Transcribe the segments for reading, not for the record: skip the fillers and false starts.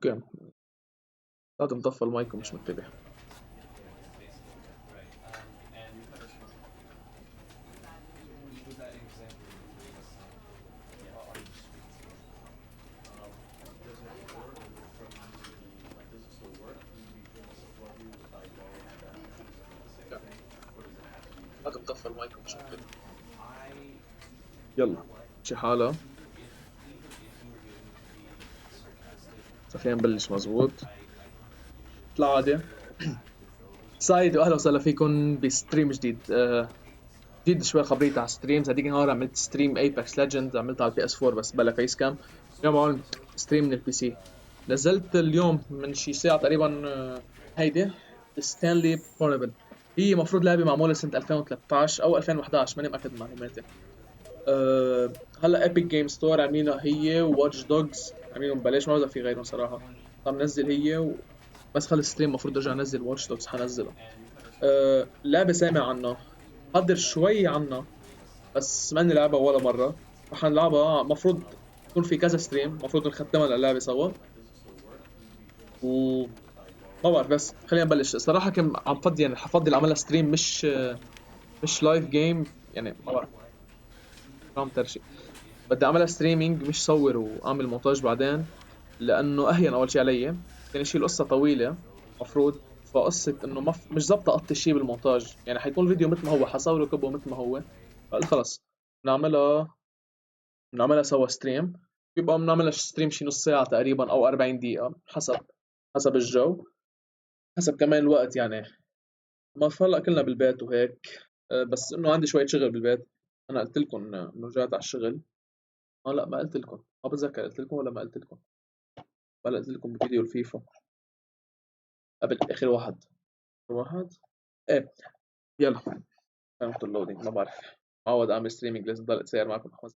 اوكي، هذا مطفى المايك ومش منتبه. هذا مطفى المايك ومش منتبه. يلا شي حالة، خلينا نبلش مزبوط كالعادة. سعيد واهلا وسهلا فيكم بستريم جديد. جديد شوي خبرية على ستريمز. هذيك النهار عملت ستريم ايباكس ليجند، عملتها على البي اس 4 بس بلا فيس كام. اليوم عملت ستريم من البي سي. نزلت اليوم من شي ساعة تقريبا هيدي ستانلي بورنبل. هي مفروض لعبة معمولة سنة 2013 او 2011، ماني مأكد من معلوماتي. هلا ايبك جيم ستور عاملينها هي وواتش دوجز، عاملينهم ببلاش، ما بقدر في غيرهم صراحة. عم نزل هي بس خلص ستريم المفروض ارجع انزل واتش دوجز، حنزلها. لعبة سامع عنها، حضر شوي عنها بس ما نلعبها ولا مرة. رح نلعبها، مفروض يكون في كذا ستريم، مفروض نختمها اللعبة سوا. و ما بعرف، بس خلينا نبلش. صراحة كم عم فضي، يعني حفضل اعملها ستريم مش لايف جيم، يعني ما بعرف عم ترشي. بدي اعملها ستريمينج مش صور واعمل مونتاج بعدين، لانه اهين اول شيء علي. ثاني شيء القصة طويلة مفروض، فقصة انه مش ظابطة اقطي شيء بالمونتاج، يعني حيكون الفيديو مثل ما هو، حصوره كبه مثل ما هو. فقلت خلص بنعملها سوا ستريم. بيبقى بنعملها ستريم شي نص ساعة تقريبا أو 40 دقيقة، حسب الجو، حسب كمان الوقت يعني. ما هلا كلنا بالبيت وهيك. بس إنه عندي شوية شغل بالبيت. أنا قلت لكم إنه رجعت على الشغل. لا ما قلت لكم، ما بتذكر قلت لكم ولا ما قلت لكم. ولا قلت لكم بفيديو الفيفا قبل آخر واحد. إيه يلا، فهمت اللودينج. ما بعرف، معود أعمل ستريمينج لازم ضل أتسير معكم 5.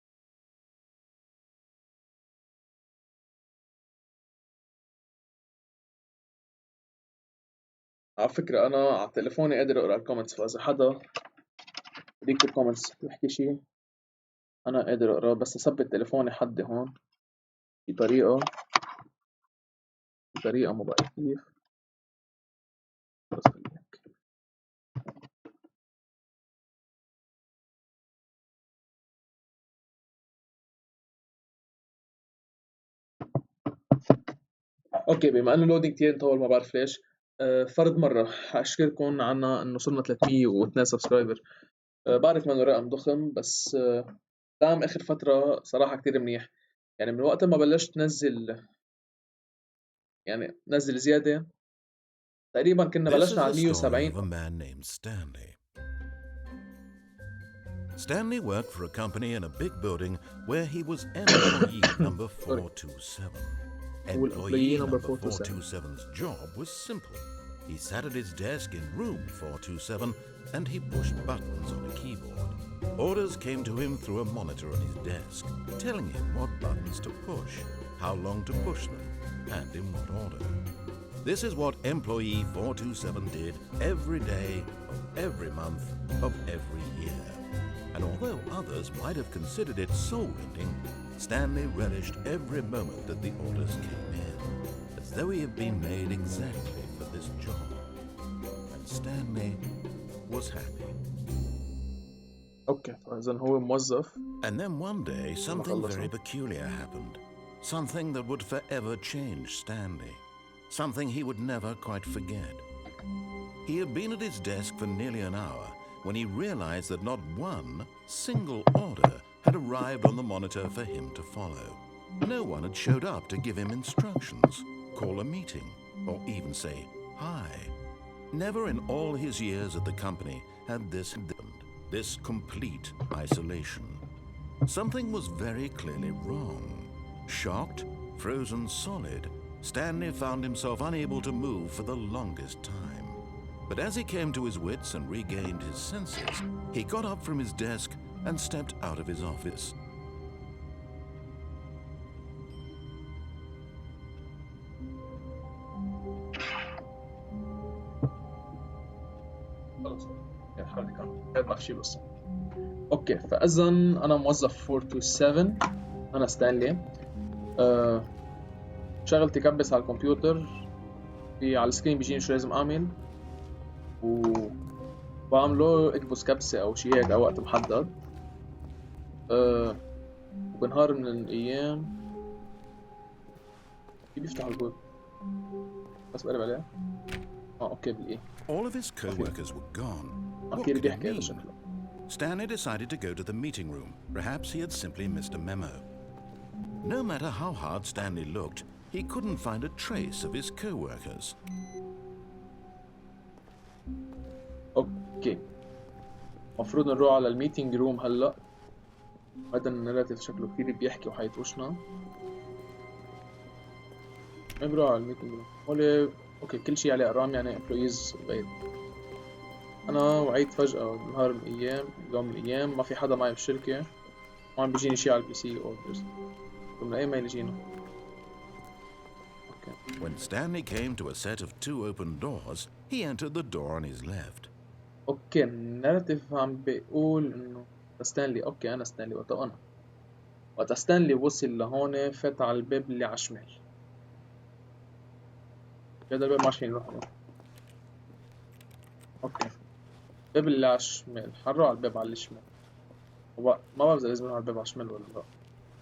على فكرة أنا على تليفوني قادر أقرأ الكومنتس، فإذا حدا بده يكتب كومنتس يحكي شي أنا قادر أقرأ. بس أثبت تليفوني حدي هون بطريقة ما بعرف كيف. بس خليها هيك. أوكي، بما إنه اللودينج كتير طول ما بعرف ليش. فرض مرة أشكركم عنا إنه صرنا 302 سبسكرايبر. بعرف إنه رقم ضخم، بس دعم آخر فترة صراحة كتير منيح. يعني من وقت ما بلشت نزل زيادة، تقريبا كنا This is بلشنا على the story 170. of a man named Stanley. Stanley worked for a company in a big building where he was employee number 427. Employee number 427's job was simple. He sat at his desk in room 427 and he pushed buttons on a keyboard. Orders came to him through a monitor on his desk, telling him what buttons to push, how long to push them, and in what order. This is what employee 427 did every day of every month of every year. And although others might have considered it soul-rending, Stanley relished every moment that the orders came in, as though he had been made exactly for this job. And Stanley was happy. أوكي، فإذا هو موظف. And then one day, something very peculiar happened. Something that would forever change Stanley. Something he would never quite forget. He had been at his desk for nearly an hour when he realized that not one single order had arrived on the monitor for him to follow. No one had showed up to give him instructions, call a meeting, or even say hi. Never in all his years at the company had this happened, this complete isolation. Something was very clearly wrong. Shocked, frozen solid, Stanley found himself unable to move for the longest time. But as he came to his wits and regained his senses, he got up from his desk and stepped out of his office. اوكي، فاذا انا موظف 427، انا ستانلي. شغلتي كبس على الكمبيوتر، في على السكرين بيجيني شو لازم اعمل، و بعمله اكبس كبسة او شي هيك او وقت محدد. وبنهار من الايام كيف بيفتح الباب؟ بس بقلب عليه. اوكي بالايه. All of his co-workers were gone. What اكيد could it بيحكي هذا mean? شكله. Stanley decided to go to the meeting room. Perhaps he had simply missed a memo. No matter how hard Stanley looked, he couldn't find a trace of his co-workers. اوكي المفروض نروح على الميتينج روم هلا. هذا النراتيف شكله كثير بيحكي وحيطوشنا. نروح على الميتينج روم. هولي اوكي كل شيء عليه ارقام يعني امبلويز بيت. انا وعيت فجأة نهار من الايام، يوم من الايام ما في حدا معي بالشركة، ما عم بيجيني شيء على البي سي اوردرز. من اي ميل يجينا. When Stanley came to a set of 2 open doors, he entered the door on his left. اوكي الناراتيف عم بيقول انه ستانلي. اوكي انا ستانلي. وقت ستانلي وصل لهون فات على الباب اللي على الشمال. هذا الباب ما عشان يروح له. اوكي الباب اللي على الشمال، حروا على الباب على الشمال. ما بعرف اذا لازم نروح على الباب على الشمال ولا لا.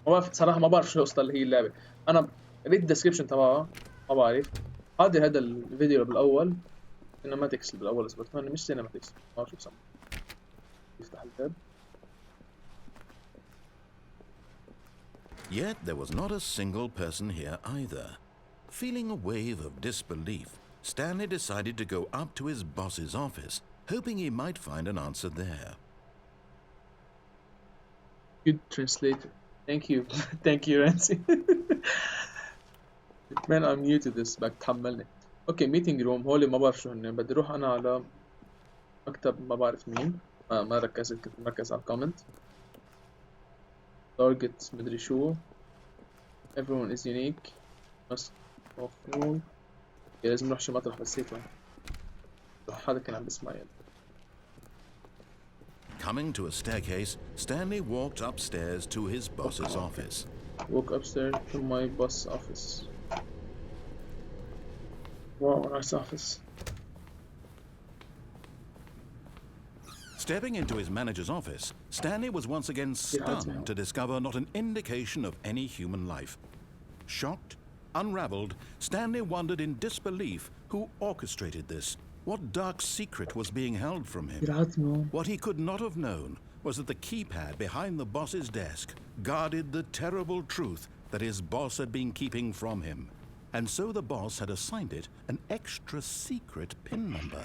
ما بعرف صراحة، ما بعرف شو القصة اللي هي اللعبة. انا قريت الديسكربشن تبعها ما بعرف. حاضر هذا الفيديو بالاول سينماتكس بالاول، بس بتمنى مش سينماتكس، ما بعرف شو بسمى. يفتح الباب. Yet there was not a single person here either. Feeling a wave of disbelief, Stanley decided to go up to his boss's office, hoping he might find an answer there. Good translator. Thank you. Thank you Rancy. Man I'm new to this. بدك تحملني. اوكي ميتينج روم. هولي ما بعرف شو هن. بدي اروح انا على مكتب ما بعرف مين. ما ركزت، كنت مركز على الكومنت. تارجت مدري شو. everyone is unique. مفروض لازم نروح شي مطرح بس هيك. حدا كان عم بيسمع يعني. Coming to a staircase, Stanley walked upstairs to his boss's office. Walk upstairs to my boss office. Wow, nice office. Stepping into his manager's office, Stanley was once again stunned to discover not an indication of any human life. Shocked, unraveled, Stanley wondered in disbelief who orchestrated this. What dark secret was being held from him? What he could not have known was that the keypad behind the boss's desk guarded the terrible truth that his boss had been keeping from him. And so the boss had assigned it an extra secret PIN number,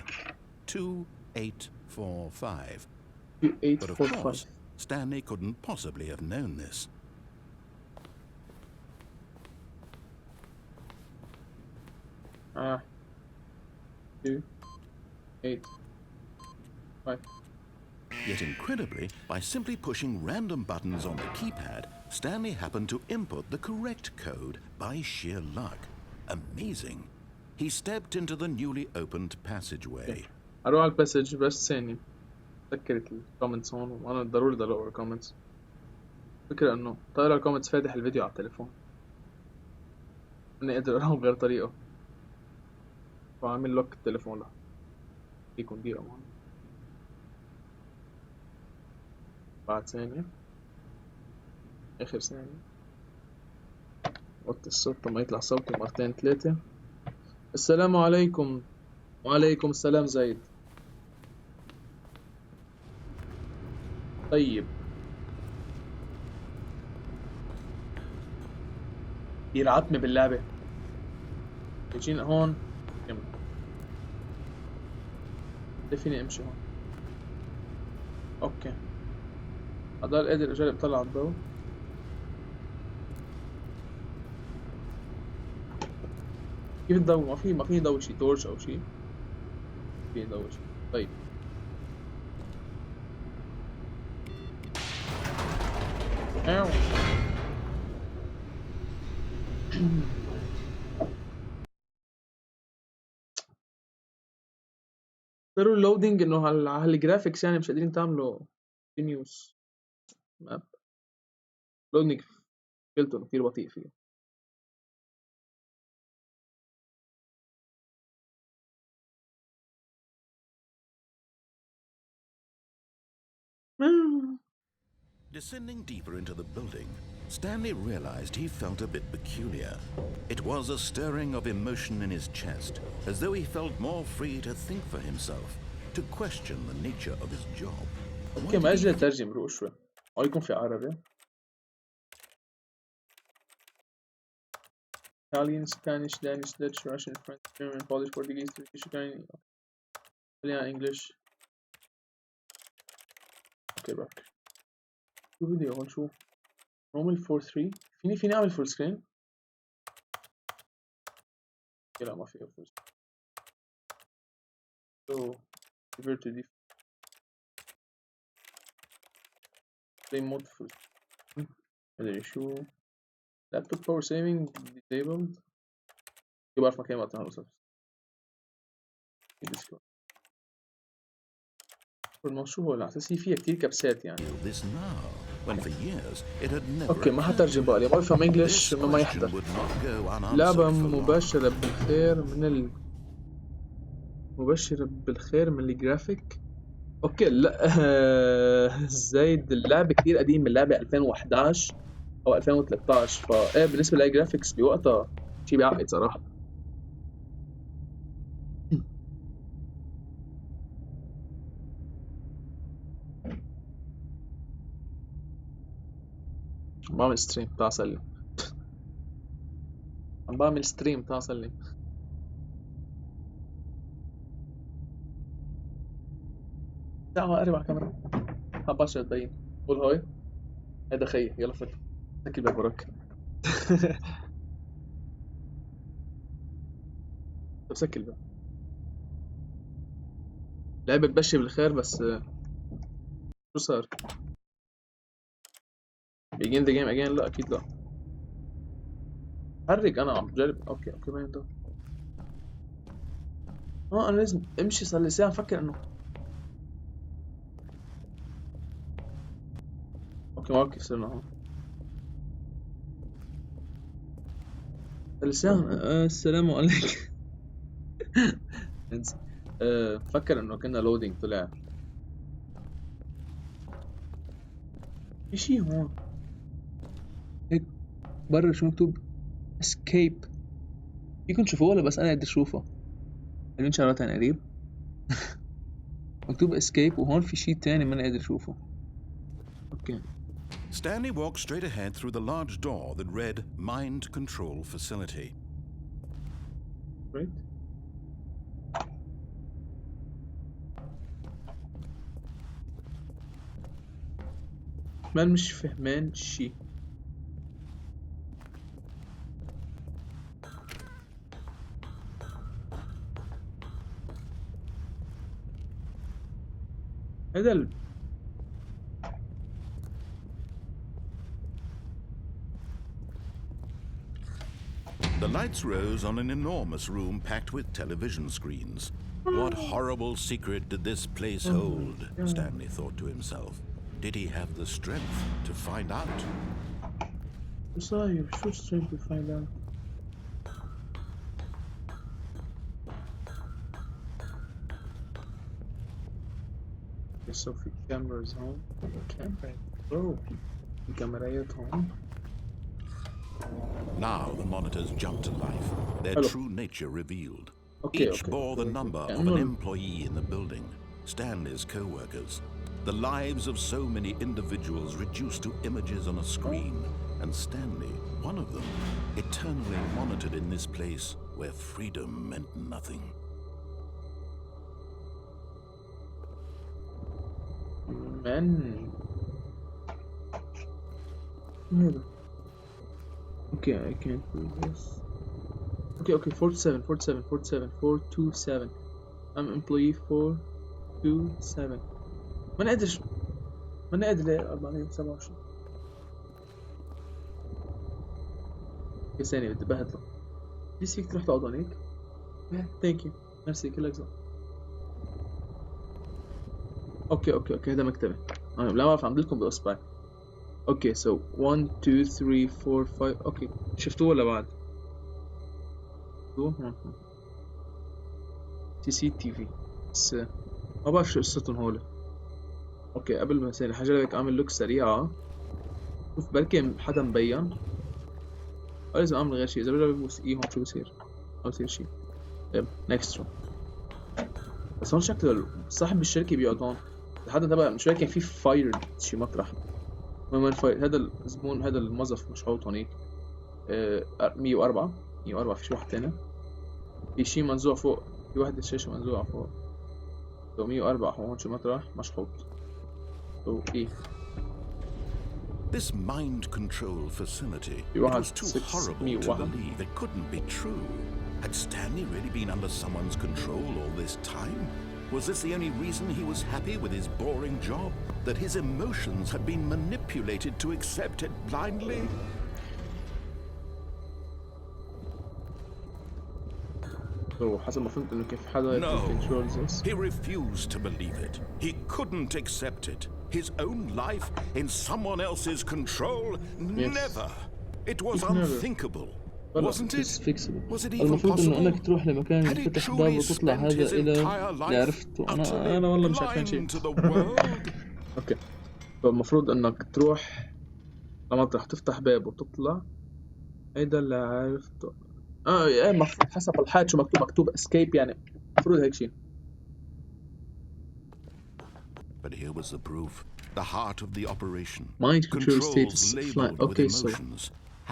2845. But of course, Stanley couldn't possibly have known this. 2, 8, 5. Yet incredibly, by simply pushing random buttons on the keypad, Stanley happened to input the correct code by sheer luck. Amazing. He stepped into the newly opened passageway. اروح على الباسج بس ثاني. تذكرت الكومنتس هون، وانا ضروري بدي اقرا الكومنتس. فكرة انه طالع الكومنتس فاتح الفيديو على التليفون، اني قادر اقراهم بغير طريقة، فعامل لوك التليفون له. فيكم دقيقة معنا. بعد ثانية، اخر ثانية، وطي الصوت لما يطلع صوتي مرتين 3. السلام عليكم. وعليكم السلام زايد. طيب يلعبني باللعبة. يجينا هون كمل. ليه فيني امشي هون؟ اوكي اضل قادر اجرب اطلع الضوء. كيف الضوء؟ ما في ضوء شي تورش او شي. في ضوء شي. طيب ايوه. صاروا اللودينج انه هالجرافيكس يعني مش قادرين تعملوا كونتينيوس ماب. لودينج قلته انه كثير بطيء فيه. Descending deeper into the building, Stanley realized he felt a bit peculiar. It was a stirring of emotion in his chest, as though he felt more free to think for himself, to question the nature of his job. اوكي ما اجي اترجم روق شوي او يكون في عربي. Italian, Spanish, Danish, Dutch, Russian, French, German, Polish, Portuguese, Turkish, Ukrainian, Italian, English. اوكي بك شو بدي هون شو نعمل 4-3 فيني اعمل فول سكرين. لا ما فيها فول سكرين. So convert to default. Play mode full. مدري شو. Laptop power saving disabled. كيف بعرف مكان وقتها وصلت. ديسكورد. شو هو على اساس هي فيها كتير كبسات يعني. This now, when for years it had never. اوكي ما حترجم بقى لي ما بفهم انجلش ما يحضر. لعبة مبشرة بالخير من مبشرة بالخير من الجرافيك. اوكي لا زايد اللعبة كتير قديم، من اللعبة 2011 او 2013 فايه بالنسبة لأي جرافيكس بوقتها شي بيعقد صراحة. عم بعمل ستريم تعال سلم. عم بعمل ستريم تعال سلم. تعال قرب على الكاميرا. حباشر تبين قول هاي. هيدا خيي يلا فل سكر الباب وراك. طب سكر الباب. لعبة بتبشر بالخير بس شو صار؟ begin the game again لا اكيد لا. حرك انا عم بجرب. اوكي باين ده. انا لازم امشي صار لي ساعة مفكر انه اوكي ما كيف صرنا هون. صار لي ساعة. السلام عليكم. انسى. فكر انه كنا لودينج طلع في شي هون هيك برا شو مكتوب اسكيب. فيكم تشوفوه ولا بس انا قادر اشوفه؟ حلوين شغلات عن قريب. مكتوب اسكيب وهون في شي تاني ما انا قادر اشوفه. اوكي. Stanley walked straight ahead through the large door that read Mind Control Facility. Right. ما مش فهمان شي. هذا The lights rose on an enormous room packed with television screens. What horrible secret did this place hold? Stanley thought to himself. Did he have the strength to find out? صاير شو strength to find out. So في cameras هون. في كاميرات هون. Now the monitors jumped to life, their Hello. true nature revealed. Okay, Each bore the number of an employee in the building, Stanley's co-workers. The lives of so many individuals reduced to images on a screen, and Stanley, one of them, eternally monitored in this place where freedom meant nothing. Man. Okay, I can't do this. Okay, 427. I'm employee 427. ما نقدر ليه 427. اوكي ثانية بدي بهدله. بس فيك تروح تقعد هونيك؟ ثانك يو ميرسي كلك ذوق. اوكي هذا مكتبي. لا ما بعرف عم باصبعي. اوكي سو 1 2 3 4 5. اوكي شفتوه ولا بعد؟ هون CCTV بس ما بعرف شو قصتهم هول. اوكي قبل ما يصير حاجة لك اعمل لوك سريعة، شوف بركي حدا مبين، أو لازم اعمل غير شيء. اذا بجرب ببوس اي هون شو بصير؟ ما بصير شيء. طيب نيكست رو. بس هون شكله صاحب الشركة بيقعد هون لحد تبع مش فاكر في فاير شي مطرح. وين فاير؟ هذا الزبون، هذا الموظف مشحوط هونيك. 104 104. في شي واحد تاني، في شي منزوع فوق، في واحدة شاشة منزوعة فوق. 104 هون شي مطرح مشحوط. ايه This mind control facility, في it واحد was too horrible to 601. believe. It couldn't be true. Had Stanley really been under someone's control all this time? Was this the only reason he was happy with his boring job? That his emotions had been manipulated to accept it blindly? حسب ما فهمت انه كيف حدا No, controls this. he refused to believe it. He couldn't accept it. His own life in someone else's control? Yes. Never. It was Never. unthinkable. Wasn't it? Was it even المفروض انه possible? انك تروح لمكان Had he ينفتح باب truly وتطلع spent هذا his الى entire اللي life عرفته. utterly انا والله مش عارفين شيء. blind to the world? اوكي، فالمفروض انك تروح لمطرح تفتح باب وتطلع. هيدا اللي عرفته. ايه المفروض حسب الحاد شو مكتوب اسكيب يعني، المفروض هيك شيء. But here was the proof. The heart of the operation. Mind control status Controls flying. labeled with Okay, so emotions.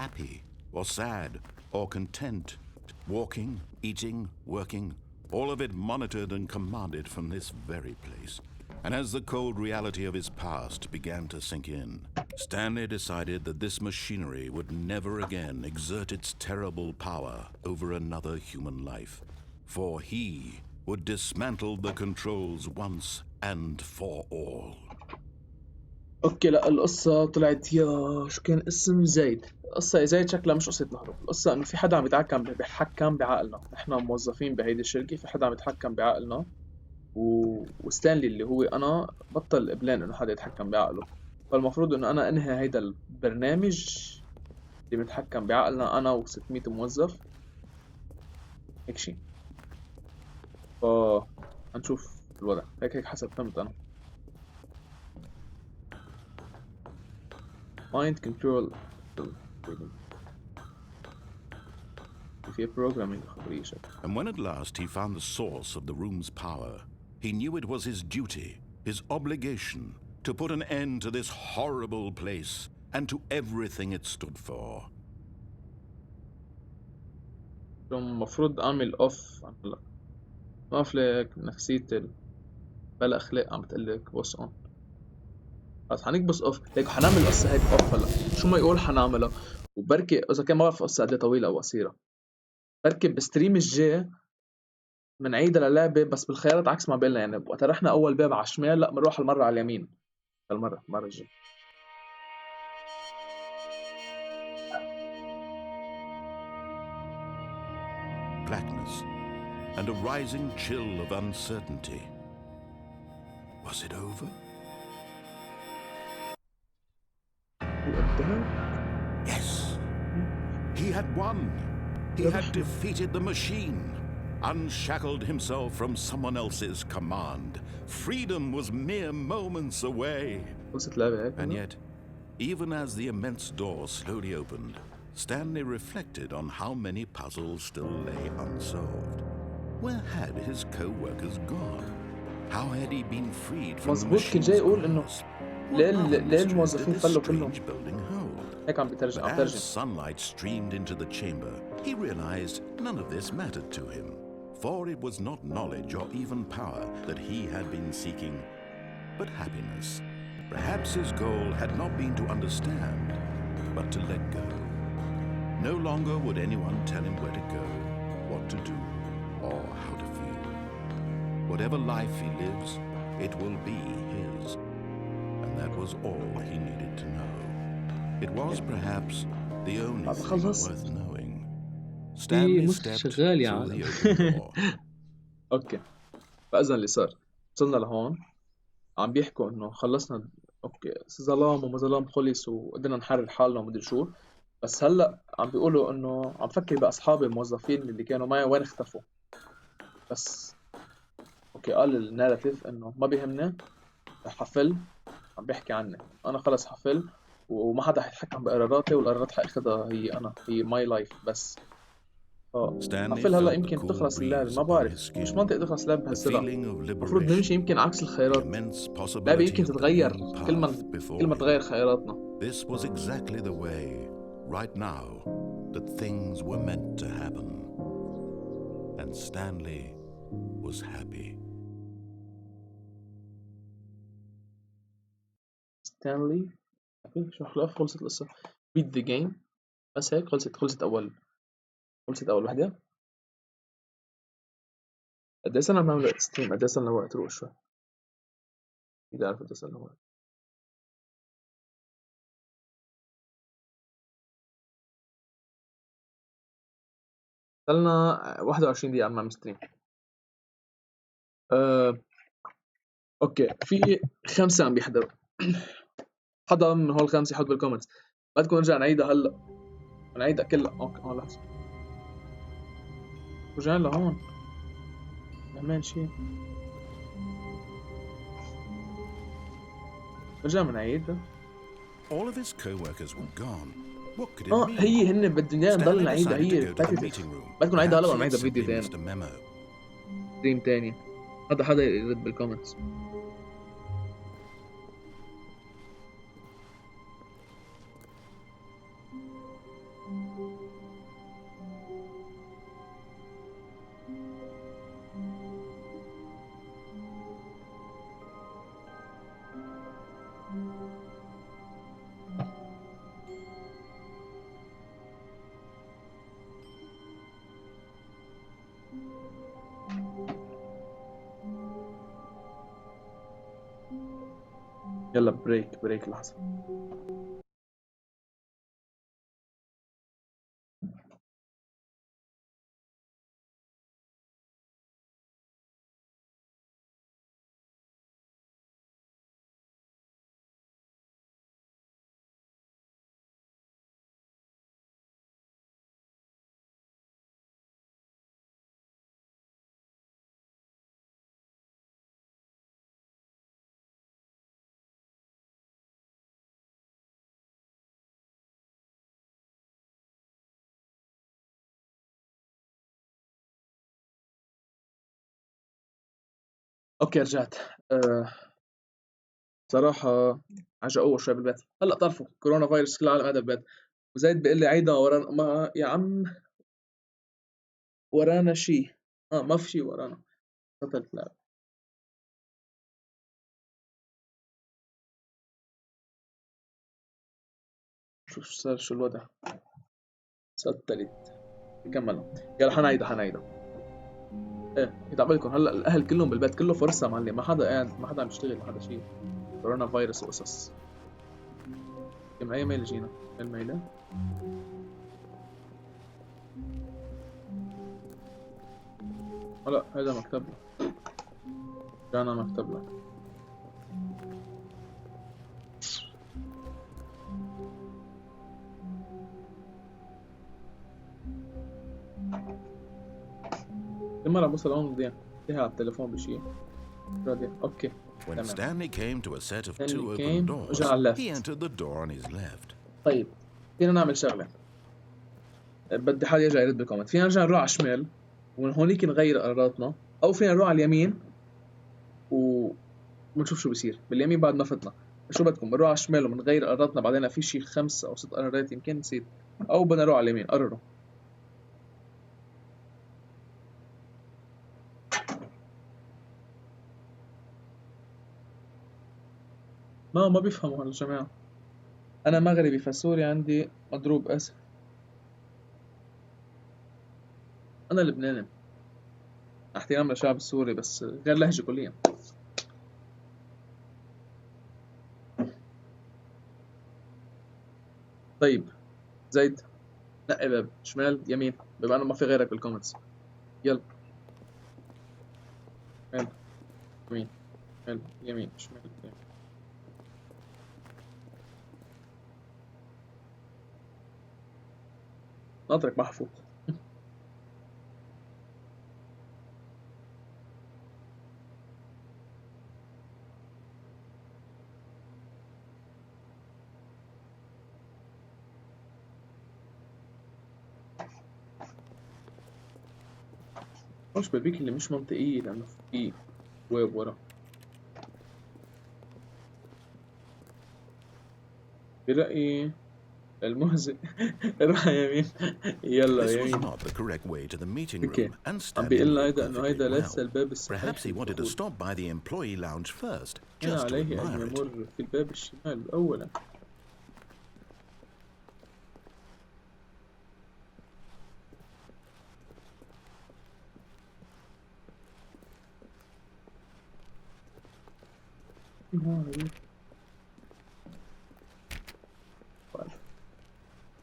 Happy or sad or content. Walking, eating, working. All of it monitored and commanded from this very place. And as the cold reality of his past began to sink in, Stanley decided that this machinery would never again exert its terrible power over another human life. For he would dismantle the controls once and for all. اوكي، لا القصة طلعت يا شو كان اسم زيد. القصة يا زيد شكلها مش قصة الهروب. القصة انه في حدا عم بيتحكم بعقلنا. نحن موظفين بهيدي الشركة، في حدا عم يتحكم بعقلنا. وستانلي اللي هو انا بطل قبلان انه حدا يتحكم بعقله. فالمفروض انه انا انهي هيدا البرنامج اللي بيتحكم بعقلنا، انا و600 موظف هيك شي. هنشوف الوضع. هيك حسب فهمت انا. Mind control. في programming خبرية شكل. And when at last he found the source of the room's power, he knew it was his duty, his obligation, to put an end to this horrible place and to everything it stood for. المفروض اعمل اوف هلا. ما لك نفسيتي بلا اخلاق عم تقلك بوس اون. بس حنكبس اوف هيك حنعمل قصة هيك اوف هلا. شو ما يقول حنعملها. وبركي اذا كان ما بعرف قصة قد طويلة او قصيرة، بركي بستريم الجاي منعيدها للعبة بس بالخيارات عكس ما بيننا. يعني وقت رحنا اول باب على الشمال، لا بنروح المرة على اليمين. المرة الجاي. Blackness and a rising chill of uncertainty. Was it over? Yes. He had won. He had defeated the machine, unshackled himself from someone else's command. Freedom was mere moments away. And yet, even as the immense door slowly opened, Stanley reflected on how many puzzles still lay unsolved. Where had his co-workers gone? How had he been freed from the machine's grasp? ليه الموظفين فلوا كلهم؟ هيك عم بترجم. But as sunlight streamed into the chamber, he realized none of this mattered to him, for it was not knowledge or even power that he had been seeking, but happiness. Perhaps his goal had not been to understand, but to let go. No longer would anyone tell him where to go, what to do, or how to feel. Whatever life he lives, it will be his. And that was all he needed to know. It was perhaps the only thing worth knowing. Stanley stepped through the open door. اوكي، فاذا اللي صار وصلنا لهون عم بيحكوا انه خلصنا. اوكي، ظلام وما ظلام خلص وقدرنا نحرر حالنا ومدري شو. بس هلا عم بيقولوا انه عم فكر باصحابي الموظفين اللي كانوا معي وين اختفوا. بس اوكي، قال الناراتيف انه ما بيهمنا، حفل عم بيحكي عني، انا خلص حفل وما حدا حيتحكم بقراراتي، والقرارات حاخذها هي انا، هي ماي لايف بس. Stanley حفل هلا felt the يمكن cool تخلص اللعبة، breeze ما upon بعرف، his مش skin, منطق تخلص اللعبة a بهالسرعة. feeling of المفروض نمشي liberation, يمكن عكس the الخيارات. immense اللعبة possibility يمكن of the تتغير new كل ما path كل before ما him. تغير خياراتنا. This was exactly the way, right now, that things were meant to happen. And Stanley was happy. ستانلي شو خلاص خلصت القصة. beat the game بس هيك خلصت أول وحدة. قد إيه صرنا بنعمل ستريم؟ قد إيه صرنا وقت روح شوي؟ إذا عرفت قد إيه صرنا وقت. صرنا 21 دقيقة عم نعمل ستريم. أوكي، في 5 عم بيحضروا. حدا من هول ال5 يحط بالكومنتس. بدكم نرجع نعيدها هلا، نعيدها كلها. أوكي لحظة، رجعنا لهون نعمل شي، نرجع بنعيد. All of his co-workers were gone. What could it mean? هي هن بدهم ايانا نضل Stanley نعيدها، decided to هي go to the repetitive. meeting room. بدكم نعيدها هلا Perhaps ولا he had نعيدها بفيديو simply تاني، missed a memo. ستريم تاني. حدا يرد بالكومنتس. يلا بريك لحظة. اوكي رجعت. صراحة عجقوه شوي بالبيت. هلا تعرفوا كورونا فيروس كل العالم قاعدة بالبيت، وزيد بيقول لي عيدها ورانا. ما يا عم ورانا شي، ما في شي ورانا. بطلت لا. شو صار، شو الوضع؟ سطلت. كملنا. يلا حنعيدها. ايه يتعبلكم هلا الاهل كلهم بالبيت، كله فرصة معلم، ما حدا قاعد، ما حدا عم يشتغل، ما حدا شي. كورونا فيروس وقصص. كم اي ميل جينا؟ الميلة لا هذا مكتبنا، كان مكتبنا. كل مرة بوصل هون بدي انتهي على التليفون بشي. راضي اوكي. When تمام. Stanley came to a set of Stanley two open came doors, وجا على he اللفت. entered the door on his left. طيب فينا نعمل شغلة، بدي حد يرجع يرد بالكومنت. فينا نرجع نروح على الشمال ومن هونيك نغير قراراتنا، او فينا نروح على اليمين ونشوف شو بصير. باليمين بعد ما فتنا، شو بدكم؟ بنروح على الشمال وبنغير قراراتنا، بعدين في شي 5 أو 6 قرارات يمكن نسيت، او بدنا نروح على اليمين. قرروا. ما بيفهموا هالجماعة. انا مغربي فسوري عندي مضروب اسف. انا لبناني، احترام للشعب السوري بس غير لهجة كليا. طيب زيد نقي باب شمال يمين، بما انه ما في غيرك بالكومنتس. يلا شمال يمين، شمال يمين، شمال يمين. ناطرك محفوظ. مش بالبيك اللي مش منطقية لأنه في ويب ورا. برأيي المهزئ روح يمين. يلا This was يمين. not the correct way to the meeting اوكي room, and عم Stanley بيقول knew لنا it هيدا انه هيدا perfectly ليس well. الباب الصحيح Perhaps he wanted to للدخول. stop by the employee lounge first, هنا just to عليه أن admire it. يمر في الباب الشمال أولا.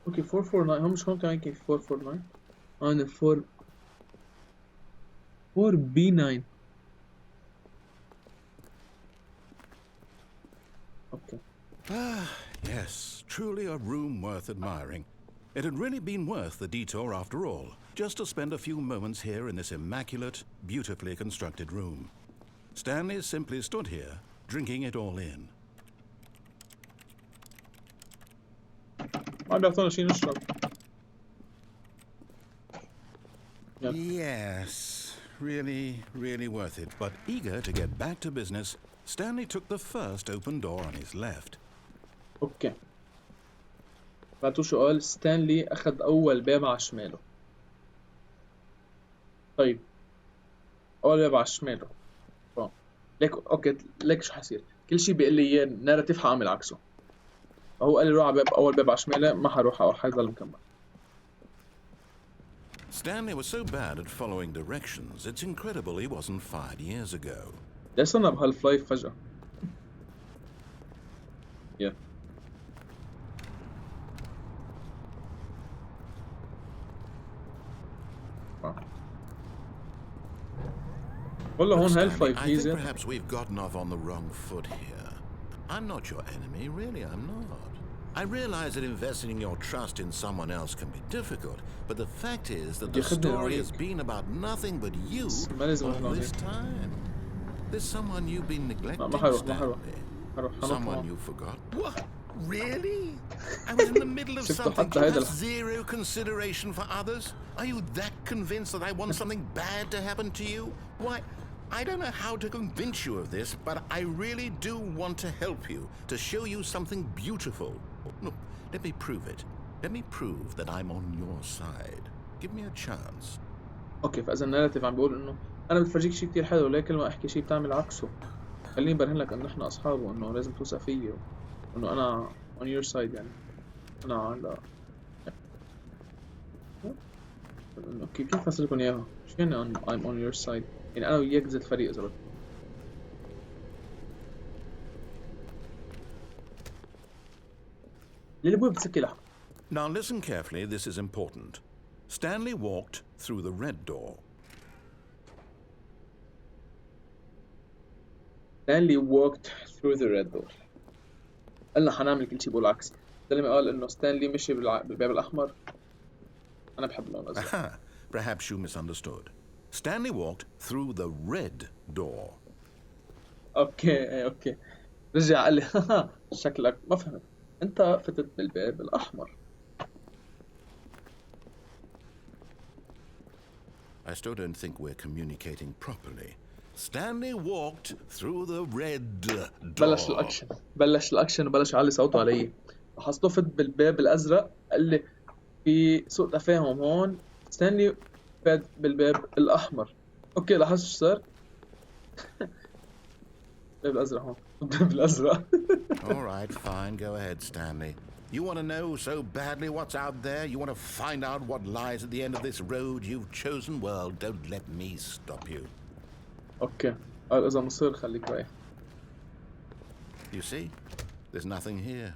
اوكي 449 هم مش هون كمان كيف 449 انا 4B9. اوكي Ah, yes, truly a room worth admiring. It had really been worth the detour after all, just to spend a few moments here in this immaculate, beautifully constructed room. Stanley simply stood here, drinking it all in. ما بيعطونا شيء نشرب. Yes, really worth it. But eager to get back to business, Stanley took the first open door on his left. اوكي بعتوا شو قال ستانلي اخذ اول باب على شماله. طيب اول باب على شماله ليك اوكي ليك شو حصير كل شيء بيقول لي اياه ناراتيف حاعمل عكسه. فهو قال لي روح على باب اول باب على شماله ما حروح او حيضل مكمل. Stanley was so bad at following directions, it's incredible he wasn't fired years ago. ليش صرنا بهالف لايف فجأة؟ يا والله هون هالف لايف I think ميزة. perhaps we've gotten off on the wrong foot here. I'm not your enemy, really, I'm not. I realize that investing in your trust in someone else can be difficult, but the fact is that the story has been about nothing but you all this time. There's someone you've been neglecting, Stanley. Someone you forgot. What? Really? I was in the middle of something. You have zero consideration for others? Are you that convinced that I want something bad to happen to you? Why, I don't know how to convince you of this, but I really do want to help you, to show you something beautiful. Look, let me prove it. Let me prove that I'm on your side. Give me a chance. اوكي فاذا الناراتيف عم بيقول انه انا بفرجيك شيء كثير حلو لكن ما احكي شيء بتعمل عكسه. خليني برهن لك انه احنا اصحاب وانه لازم توثق فيي وانه انا on your side يعني انا على انه كيف افسر لكم اياها؟ شو يعني I'm on your side؟ يعني انا وياك زي الفريق اذا بدك. ليه الابواب بتسكي لحظة؟ Now listen carefully, this is important. Stanley walked through the red door. Stanley walked through the red door. قلنا حنعمل كل شيء بالعكس. ستانلي قال انه ستانلي مشي بالباب الاحمر. انا بحب اللون الازرق. Perhaps you misunderstood. Stanley walked through the red door. اوكي رجع قال لي شكلك ما فهمت. انت فتت بالباب الاحمر. I still don't think we're communicating properly. Stanley walked through the red door. بلش الاكشن وبلش يعلي صوته علي. لاحظته فت بالباب الازرق قال لي في سوء تفاهم هون. ستانلي فات بالباب الاحمر. اوكي لاحظت شو صار؟ الباب الازرق هون. الباب الازرق. All right, fine. Go ahead, Stanley. You want to know so badly what's out there? You want to find out what lies at the end of this road you've chosen? Well, don't let me stop you. اوكي قال اذا مصير خليك رايح. You see? There's nothing here.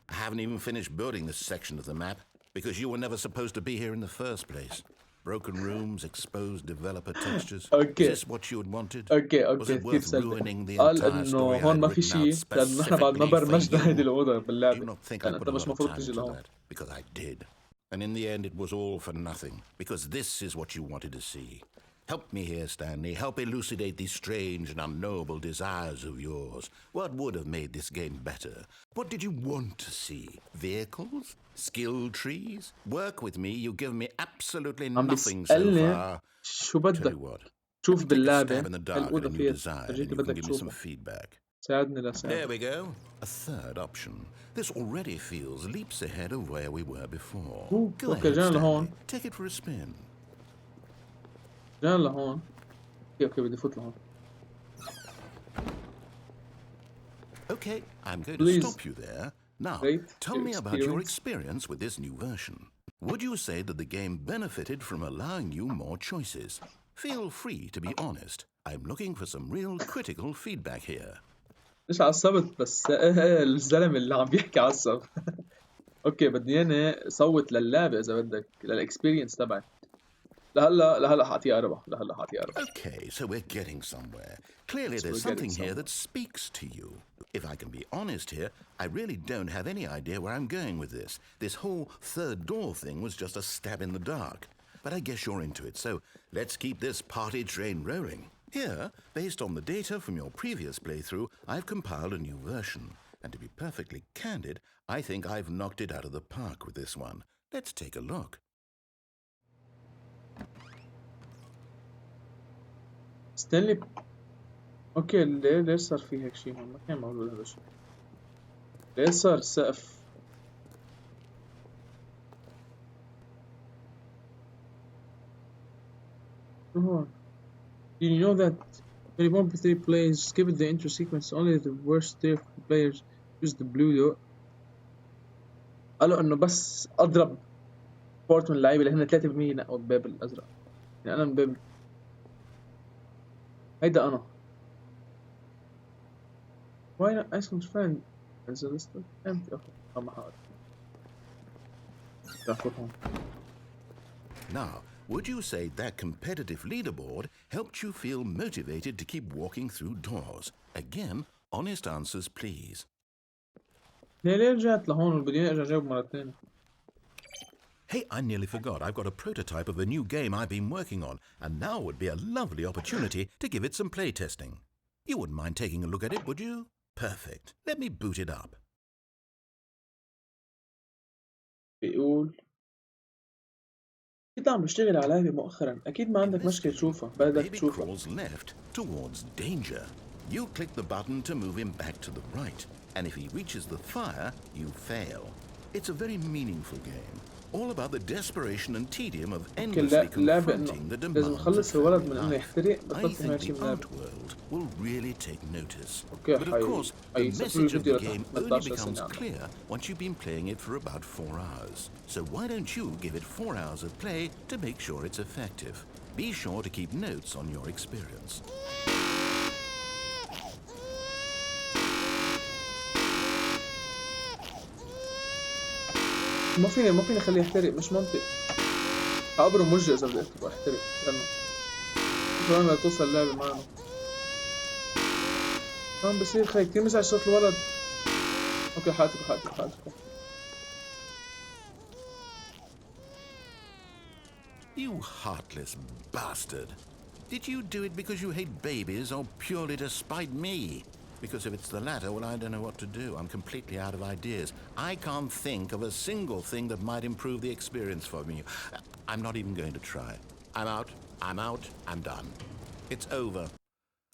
I haven't even finished building this section of the map because you were never supposed to be here in the first place. Broken rooms, exposed developer textures. Okay. Is this what you had wanted? اوكي Was it worth ruining the قال entire انه story هون I'd ما في written شيء out لانه نحن بعد ما specifically for برمجنا هيدي you? الاوضه Do باللعبه. not think I يعني put انت a مش lot of مفروض time تجي into لهون. that because I did. And in the end it was all for nothing because this is what you wanted to see. Help me here, Stanley. Help elucidate these strange and unknowable desires of yours. What would have made this game better? What did you want to see? Vehicles? Skill trees? Work with me. You give me absolutely عم nothing so بيسألني far. شو Tell بدك you what. Let تشوف me take a stab باللعبة in the dark at a هالأوضة new فيها design, and فرجيك you can بدك give me some تشوفها feedback. ساعدني There لساعدك. we go. A third option. This already feels leaps ahead of where we were before. Go اوكي ahead, جانا Stanley. لهون. Take it for a spin. جانا لهون. اوكي بدي فوت لهون. Okay, I'm going to Please. stop you there. Now, Rate tell your me about your experience. experience with this new version. Would you say that the game benefited from allowing you more choices? Feel free to be honest. I'm looking for some real critical feedback here. مش عصبت بس الزلمة اللي عم بيحكي عصب. اوكي بدي اياني صوت للعبة اذا بدك للاكسبيرينس تبعي. لهلا حاعطيها 4 لهلا حاعطيها 4. Okay, so we're getting somewhere. Clearly there's something here that speaks to you. If I can be honest here, I really don't have any idea where I'm going with this. This whole third door thing was just a stab in the dark. But I guess you're into it, so let's keep this party train rolling. Here, based on the data from your previous playthrough, I've compiled a new version. And to be perfectly candid, I think I've knocked it out of the park with this one. Let's take a look. ستانلي اوكي ليش صار في هيك شيء هون؟ ما كان موجود هذا الشيء. ليش صار السقف؟ شو هون؟ Did you know that 21.3 players skip the intro sequence? Only the worst tier players use the blue dot. قالوا انه بس اضرب بورت من اللعيبه اللي هن 3% نقوا الباب الازرق. يعني انا من باب هيدا انا. Why not ask his friend? Is it listed? Empty. Okay. ما حاول. Now, would you say that competitive leaderboard helped you feel motivated to keep walking through doors? Again, honest answers, please. ليه رجعت لهون وبدي ارجع اجاوب مرة ثانية؟ Hey, I nearly forgot. I've got a prototype of a new game I've been working on, and now would be a lovely opportunity to give it some playtesting. You wouldn't mind taking a look at it, would you? Perfect. Let me boot it up. بيقول كنت عم بشتغل على لعبة مؤخرا، أكيد ما عندك مشكلة تشوفها، بدك Baby تشوفها. crawls left towards danger. You click the button to move him back to the right, and if he reaches the fire, you fail. It's a very meaningful game, all about the desperation and tedium of endlessly confronting the demands of family life. I think the art world will really take notice. But of course, the message of the game only becomes clear once you've been playing it for about 4 hours. So why don't you give it 4 hours of play to make sure it's effective? Be sure to keep notes on your experience. ما فيني اخليه يحترق، مش منطق. هابرم وجهي اذا بدي اكتب احترق، استنى. شلون بدها توصل اللعبة معنا؟ شلون بصير خي كثير مزعج صوت الولد. اوكي حاطك. You heartless bastard. Did you do it because you hate babies or purely to spite me? Because if it's the latter, well, I don't know what to do. I'm completely out of ideas. I can't think of a single thing that might improve the experience for me. I'm not even going to try. I'm out, I'm done. It's over.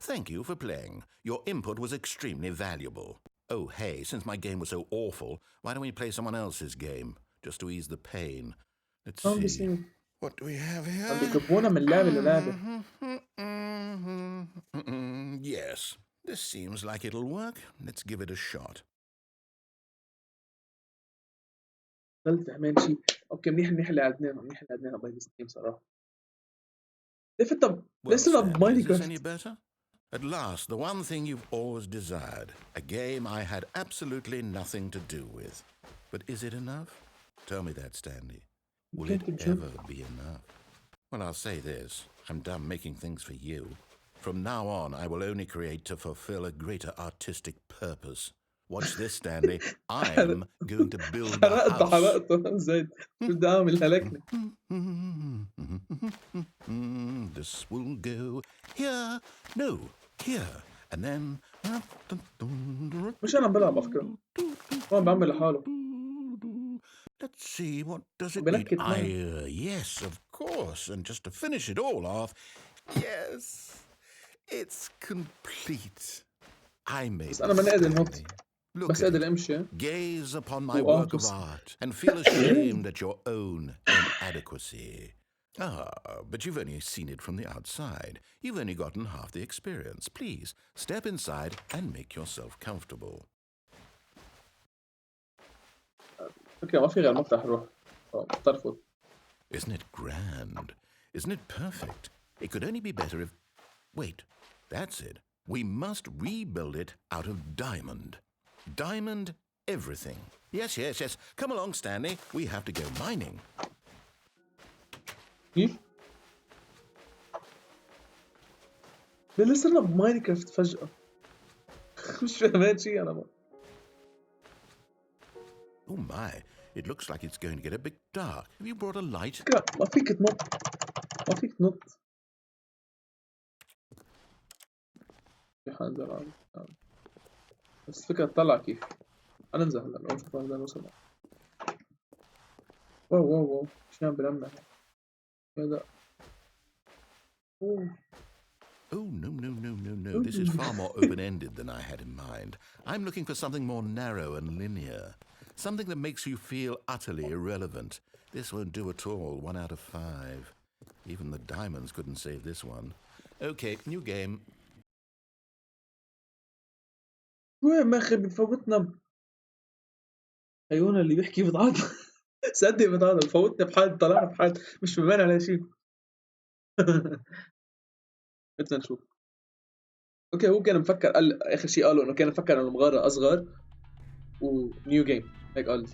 Thank you for playing. Your input was extremely valuable. Oh, hey, since my game was so awful, why don't we play someone else's game? Just to ease the pain. Let's see. What do we have here? بيكبونا من لعبة للعبة. Yes, this seems like it'll work. Let's give it a shot. ضلت عمل شيء. اوكي منيح اللي عدناها باي ستيم صراحة. Well, Stanley, is this any better? At last, the one thing you've always desired. A game I had absolutely nothing to do with. But is it enough? Tell me that, Stanley. Will it ever be enough? Well, I'll say this. I'm done making things for you. From now on, I will only create to fulfill a greater artistic purpose. Watch this, Stanley. I'm going to build a house. حرقته زيد شو بدي اعمل هلكني. This will go here. No, here. And then... مش انا عم بلعب على فكرة، هو عم بعمل لحاله. Let's see, what does it need? بنكت معي. Yes, of course. And just to finish it all off, yes, it's complete. I made بس انا ما قادر نط، Look بس at قادر it. امشي. Gaze upon my work of art and feel ashamed at your own inadequacy. But you've only seen it from the outside. You've only gotten half the experience. Please, step inside and make yourself comfortable. فكرة ما في غير مفتاح روح ترفض. Isn't it grand? Isn't it perfect? It could only be better if... Wait, that's it. We must rebuild it out of diamond. Diamond everything. Yes, yes, yes. Come along, Stanley. We have to go mining. كيف؟ ليه صرنا بماينكرافت فجأة؟ مش فاهمان شي أنا. Oh my, it looks like it's going to get a bit dark. Have you brought a light? ما فيك تنط، ما فيك تنط. في حدا بس الفكرة تطلع كيف. أنا انزل هلا لو نشوف هذا نوصل. واو واو واو شو عم بلمع هذا. Oh, no. This is far more open-ended than I had in mind. I'm looking for something more narrow and linear. Something that makes you feel utterly irrelevant. This won't do at all. 1 out of 5. Even the diamonds couldn't save this one. Okay, new game. وين ما أخي بفوتنا عيونا اللي بيحكي بتعاطى. صدق بتعاطى فوتنا بحال طلعنا بحال مش مبين على شيء. بدنا نشوف. اوكي هو كان مفكر قال اخر شيء قالوا انه كان مفكر انه المغاره اصغر ونيو جيم هيك قال.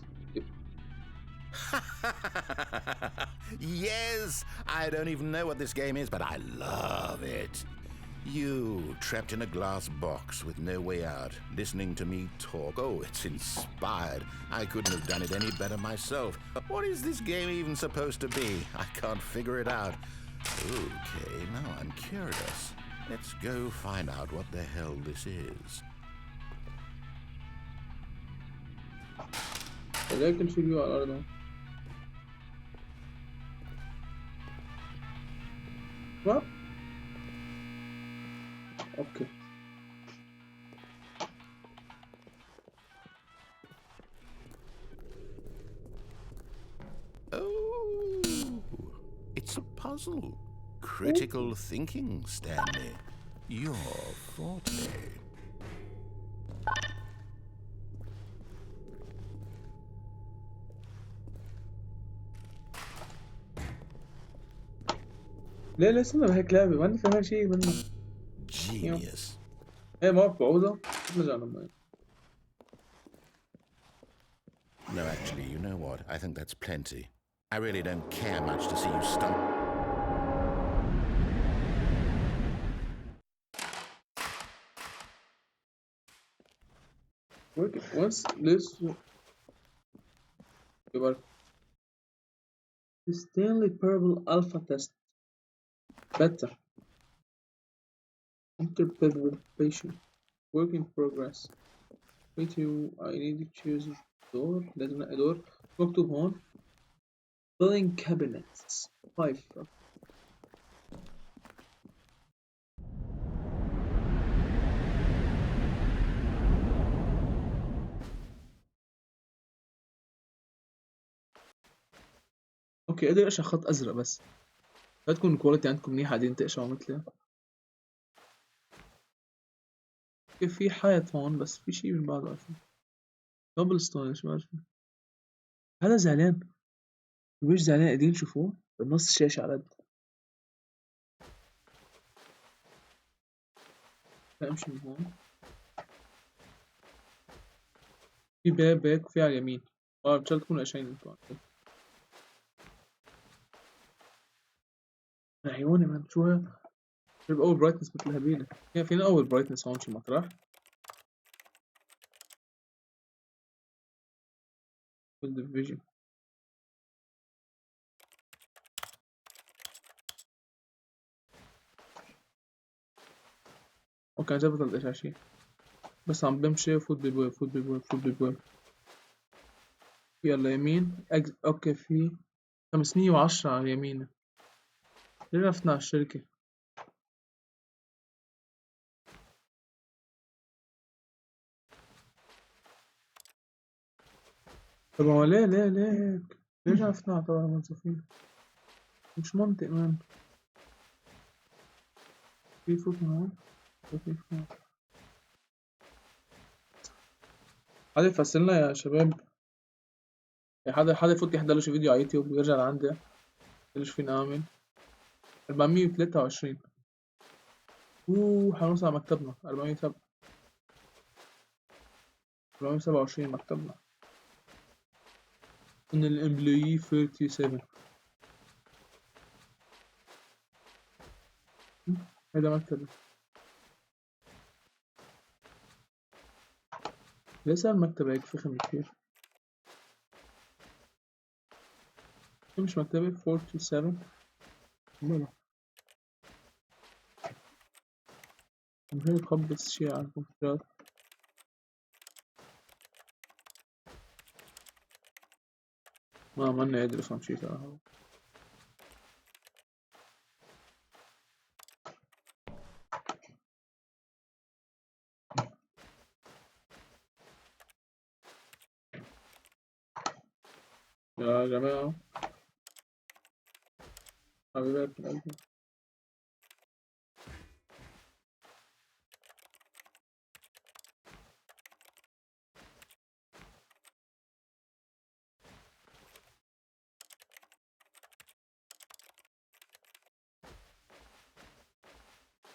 Yes, I don't even know what this game is, but I love it. You, trapped in a glass box with no way out, listening to me talk. Oh, it's inspired. I couldn't have done it any better myself. What is this game even supposed to be? I can't figure it out. Okay, now I'm curious. Let's go find out what the hell this is. لكن شو اليو على الأرض. What? Okay. Oh, it's a puzzle. Critical thinking, Stanley. Your forte. ليه استنى هيك لعبة ما عندي فاهم شيء منه. Genius. ايه ما بعوضة نرجع لما. No, actually, you know what? I think that's plenty. I really don't care much to see you stumble. Once this the Stanley Parable Alpha Test Beta Interpretation Work in Progress. Wait you I need to choose a door. لازم نلاقي دور مكتوب هون Filling Cabinets 5. اوكي قدر اشعل خط ازرق بس لا تكون الكواليتي عندكم منيحة قاعدين تقشعوا مثلي. كيف في حيط هون بس في شي من بعده عارفين دبل ستون شو عارفين. هذا زعلان مش زعلان قاعدين شوفوه بنص الشاشة على قد. امشي من هون في باب هيك وفي على اليمين. ان شاء الله تكونوا قاشعين انتوا. عيوني من شو هذا؟ جيب اول برايتنس مثل الهبيلة. فينا اول برايتنس هون شي مطرح. فول ديفيجن. اوكي جابت الاشاشي بس عم بمشي. فوت بالبويب فوت بالبويب فوت بالبويب. يلا يمين اوكي في 510 على اليمين. ليه رفنا على الشركة؟ طب هو ليه هيك؟ ليش رفنا طبعا الموظفين؟ مش منطق مان. في فوت من هون وفي فوت من هون. حدا يفسرلنا يا شباب. يا حدا يفوت يحضر له شي فيديو على يوتيوب ويرجع لعندي. ايش فينا اعمل؟ 423. حنوصل على مكتبنا. 427 مكتبنا. ان الامبلوي 37. هيدا مكتبي. ليه صار المكتب هيك فخم كتير؟ مش مكتبي 47. بلا من هيك بخبص شي على الكمبيوتر. ماني قادر افهم شي صراحة. يا جماعة حبيبات قلبي.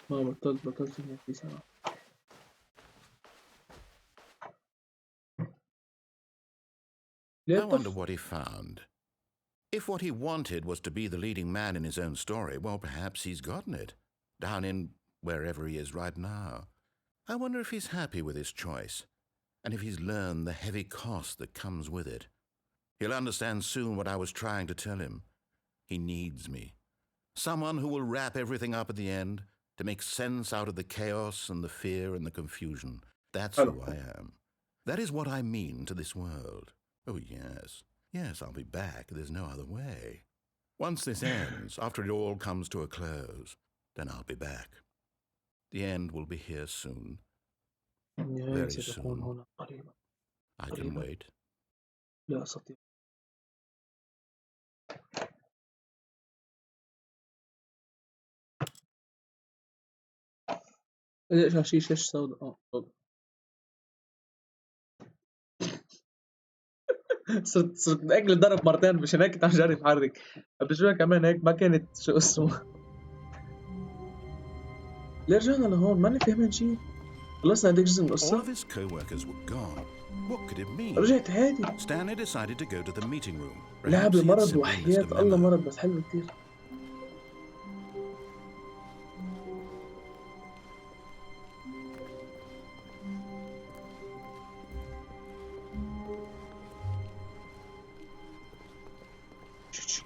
ما بطلت هيك في سنة. I wonder what he found. If what he wanted was to be the leading man in his own story, well, perhaps he's gotten it, down in wherever he is right now. I wonder if he's happy with his choice, and if he's learned the heavy cost that comes with it. He'll understand soon what I was trying to tell him. He needs me. Someone who will wrap everything up at the end to make sense out of the chaos and the fear and the confusion. That's who I am. That is what I mean to this world. Oh, yes. Yes, I'll be back. There's no other way. Once this ends, after it all comes to a close, then I'll be back. The end will be here soon. Very soon. I can wait. لا أستطيع. ليش شاشة سوداء؟ صرت متأكد ضرب مرتين مشان هيك كنت عم جرب أحرك. قبل شوي كمان هيك ما كانت شو اسمه. ليه رجعنا لهون؟ ماني فاهمين شي. خلصنا هديك جزء من القصة. رجعت هادي. لعب المرض وحياة الله مرض بس حلو كتير.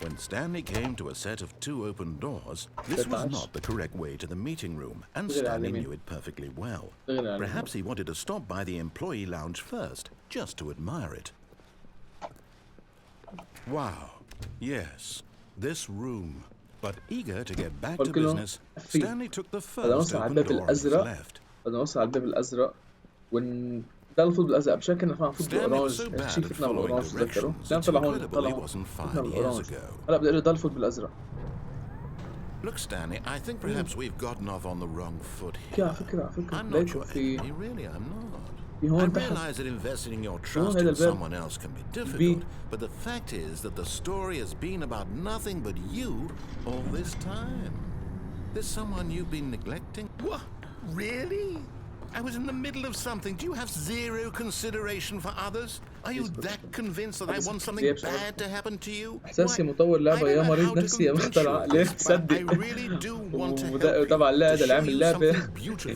When Stanley came to a set of 2 open doors, this was not the correct way to the meeting room, and Stanley knew it perfectly well. Perhaps he wanted to stop by the employee lounge first, just to admire it. Wow, yes, this room. But eager to get back to business, Stanley took the first open door and left. نوصل على الباب الأزرق ده المفروض بالازرق بشكل كنا المفروض بالاورانج شي فتنا بالاورانج تذكروا كان طلع هون فتنا بالاورانج هلا بدي اقول ده المفروض بالازرق. Look, Stanley, I think perhaps we've gotten off on the wrong foot here. على فكرة I'm not your enemy, really, I'm not. I realize that investing your trust in someone else can be difficult, but the fact is that the story has been about nothing but you all this time. There's someone you've been neglecting. What? Really? I was in the middle of something. Do you have zero consideration for others? Are you that convinced that I want something bad to happen to you? احساسي مطور لعبة يا مريض نفسي يا مخترع عقلي تصدق وطبعا لا هذا اللي عامل لعبة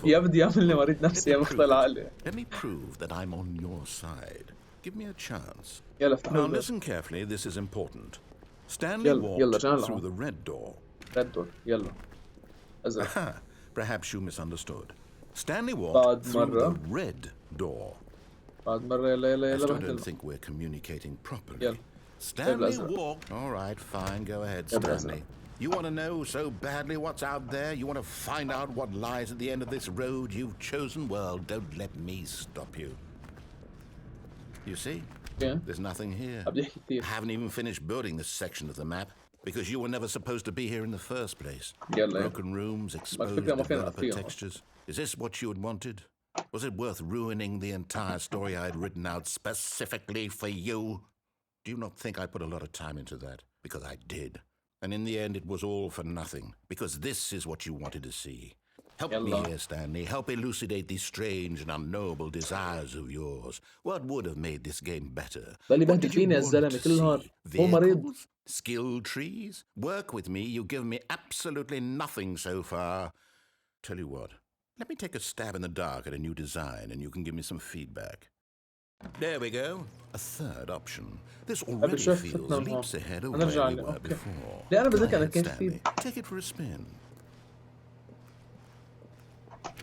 يا بدي يعمل لي مريض نفسي يا مخترع عقلي. Let me prove that I'm on your side. Give me a chance. يلا افتح Now الباب. listen carefully, this is important. Stanley يلا walked جعل through هون. the red door. ريد دور يلا. ازرق. Aha, perhaps you misunderstood. Stanley walked بعد through the مرة. red door. بعد مرة يلا يلا I يلا still don't بهدلنا. think we're communicating properly. يلا. Stanley الأزرق. walked. All right, fine, go ahead, الأزرق. Stanley. You want to know so badly what's out there? You want to find out what lies at the end of this road you've chosen? Well, don't let me stop you. You see? Yeah. There's nothing here. عم يحكي I كثير. haven't even finished building this section of the map because you were never supposed to be here in the first place. يلا. Broken rooms, exposed الفكرة ما فينا developer نقفيها. textures. Is this what you had wanted? Was it worth ruining the entire story I had written out specifically for you? Do you not think I put a lot of time into that? Because I did. And in the end, it was all for nothing. Because this is what you wanted to see. Help me here, Stanley. Help elucidate these strange and unknowable desires of yours. What would have made this game better? ضل What يبهدل did you فيني يا want الزلمة to كل نهار. see? هو مريض. Vehicles? Skill trees? Work with me. You've given me absolutely nothing so far. Tell you what. Let me take a stab in the dark at a new design and you can give me some feedback. There we go. A third option. This already feels leaps ahead of where we were before. لا أنا بذكر Go ahead, كيف Stanley. في. Take it for a spin.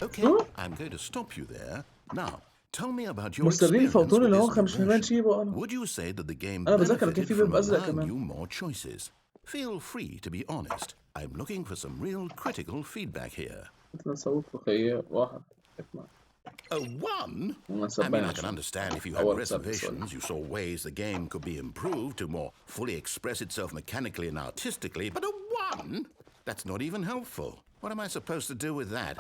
Okay, I'm going to stop you there. Now, tell me about your مسترين experience فوتوني with لهون this مش فاهمان version. شيء بقى أنا. Would you say that the game أنا بذكر كيف benefited في from باب أزرق allowing كمان. you more choices? Feel free to be honest. I'm looking for some real critical feedback here. مثل نسوي فخية واحد. A one? ما I mean, I نسبناش. can understand if you had أول reservations, you saw ways the game could be improved to more fully express itself mechanically and artistically, but a one? That's not even helpful. What am I supposed to do with that?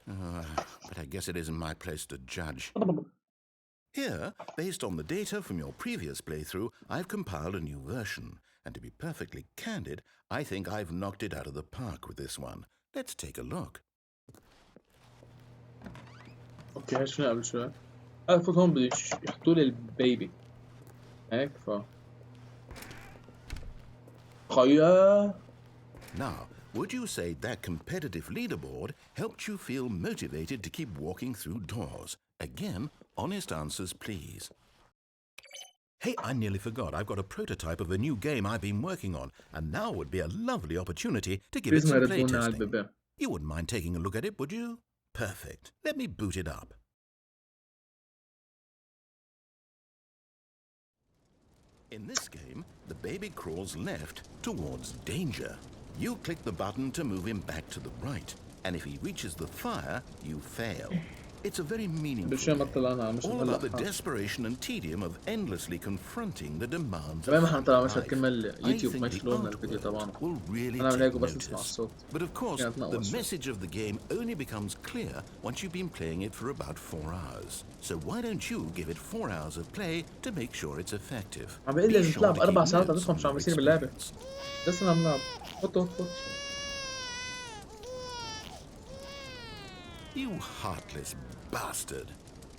But I guess it isn't my place to judge. Here, based on the data from your previous playthrough, I've compiled a new version. And to be perfectly candid, I think I've knocked it out of the park with this one. Let's take a look. اوكي هاي شنو قبل شوي. أنا فوت هون بده يحطوا لي البيبي. هيك خيا. Now, would you say that competitive leaderboard helped you feel motivated to keep walking through doors? Again, honest answers, please. Hey, I nearly forgot. I've got a prototype of a new game I've been working on, and now would be a lovely opportunity to give it some playtesting. You wouldn't mind taking a look at it, would you? Perfect. Let me boot it up. In this game, the baby crawls left towards danger. You click the button to move him back to the right, and if he reaches the fire, you fail. It's a very meaningful game, all about the desperation and tedium of endlessly confronting the demands of life. I think the artwork will really take notice. But of course, the message of the game only becomes clear once you've been playing it for about 4 hours. So why don't you give it 4 hours of play to make sure it's effective? عم بقول لازم تلعب 4 ساعات تفهم شو عم بيصير باللعبة. لسه عم نلعب. فوت. You heartless bastard.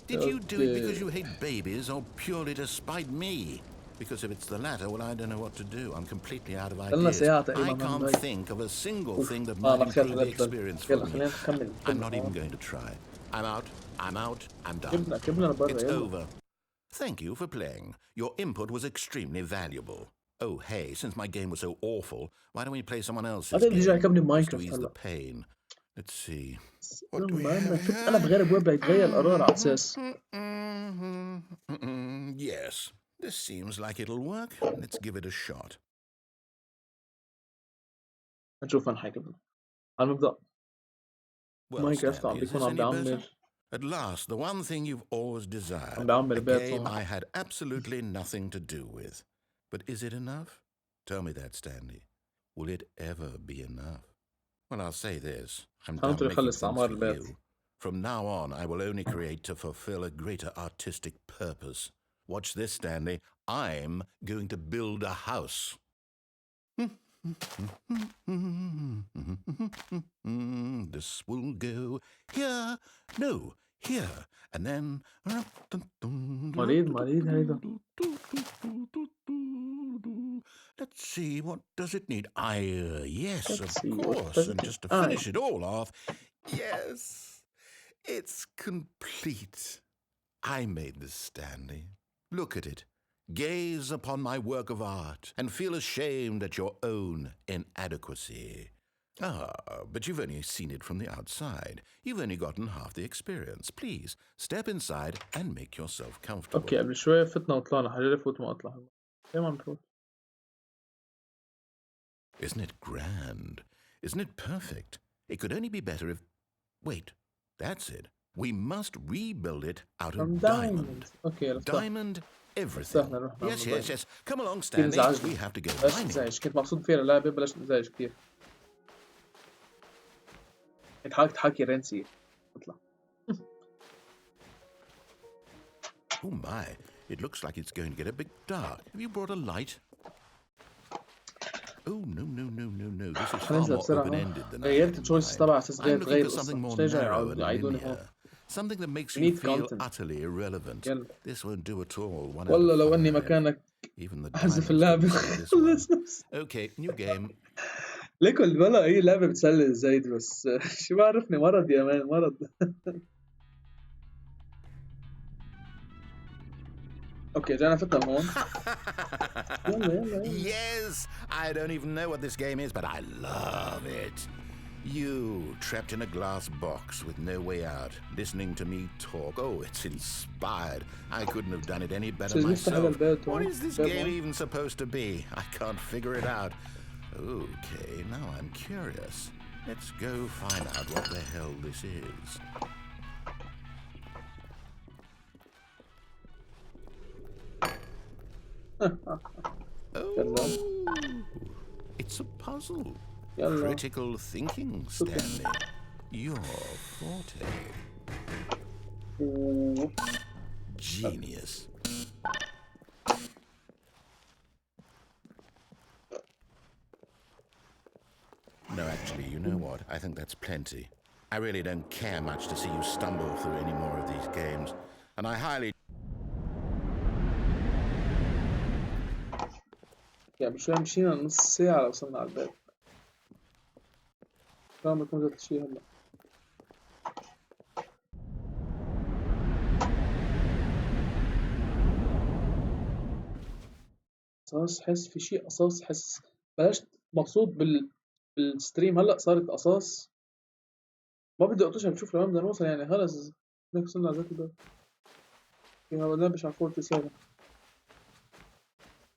Did you do it because you hate babies or purely to spite me? Because if it's the latter, well, I don't know what to do. I'm completely out of ideas. I can't think of a single thing that might improve the experience for me. I'm not even going to try. I'm out. I'm done. It's over. Thank you for playing. Your input was extremely valuable. Oh, hey, since my game was so awful, why don't we play someone else's game just to ease the pain? Let's see. What do we have? أنا بغير بويب يتغير القرار على أساس. Yes, this seems like it'll work. Let's give it a shot. نشوف وين حيكمل. على المبدأ. ماينكرافت عم بيكون عم بيعمر. At last, the one thing you've always desired. A game I had absolutely nothing to do with. But is it enough? Tell me that, Stanley. Will it ever be enough? Well, I'll say this. I'm done making things for you. From now on, I will only create to fulfill a greater artistic purpose. Watch this, Stanley. I'm going to build a house. This will go here. No, here. And then... مريض هيدا. Let's see, what does it need? Yes, of course. And just to finish it all off, yes, it's complete. I made this, Stanley. Look at it. Gaze upon my work of art and feel ashamed at your own inadequacy. But you've only seen it from the outside. You've only gotten half the experience. Please, step inside and make yourself comfortable. اوكي قبل شوية فتنا وطلعنا حجري فوت ما اطلع ليه ما نفوت؟ Isn't it grand? Isn't it perfect? It could only be better if... Wait, that's it. We must rebuild it out of diamond. اوكي Diamond everything. Yes. Come along, كتير Stanley. انزعجني. We have to go بلاش mining. انزعج، كنت مبسوط فيها اللعبة بلاش انزعج كتير. تحكي رنسي اطلع. Oh my, it looks like it's going to get a bit dark. Have you brought a light? Oh, no. This is far more open-ended than I غيرت التشويس تبع اساس I'm غير looking تغير for something more القصة. narrow and يعيدوني هون. linear. Something that makes We you need feel content. utterly irrelevant. يلا. This won't do at all. والله لو اني مكانك احذف اللعبة. Okay, new game. ليكل بلا اي لعبة بتسلي زايد بس شو بعرفني مرض يا مان مرض. اوكي جانا فتنا هون. يلا. Yes, I don't even know what this game is, but I love it. You, trapped in a glass box with no way out, listening to me talk. Oh, it's inspired. I couldn't have done it any better myself. What is this game even supposed to be? I can't figure it out. Okay, now I'm curious. Let's go find out what the hell this is. Oh, it's a puzzle. Critical thinking, Stanley. Your forte. Genius. No, actually, you know what? I think that's plenty. I really don't care much to see you stumble through any more of these games. And I highly... يعني شوي مشينا نص ساعة وصلنا على الباب. كان بكون جت شي هلا. قصاص حس في شيء قصاص حس بلشت مبسوط بالستريم هلا صارت قصاص ما بدي اقطشها بشوف لوين بدنا نوصل يعني خلص هيك وصلنا على ذات الباب. ما بدناش على 47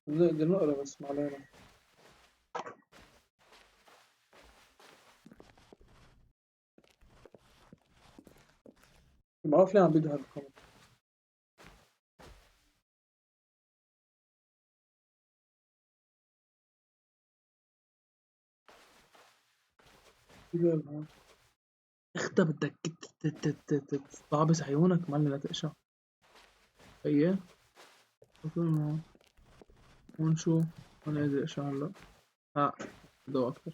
بدنا نقرا بس ما علينا. ما بعرف ليه عم بيظهر الرقم. اختى بدك تعبس عيونك معلم لا تقشع. ايه هون شو هون قادر اقشع هلا. ضوء اكثر.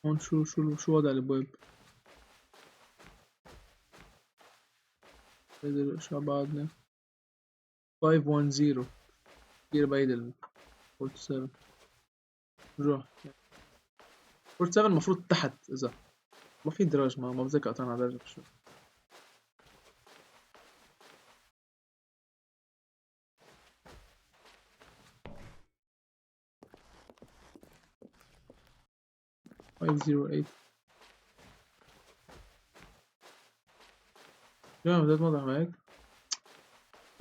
هون شو وضع الابواب. قادر اقشع بعدنا 510 كثير بعيد ال 47 روح 47 المفروض تحت اذا ما في دراج ما بتذكر قطعنا على درجة شو. Five zero eight. يا بدأت واضح معك.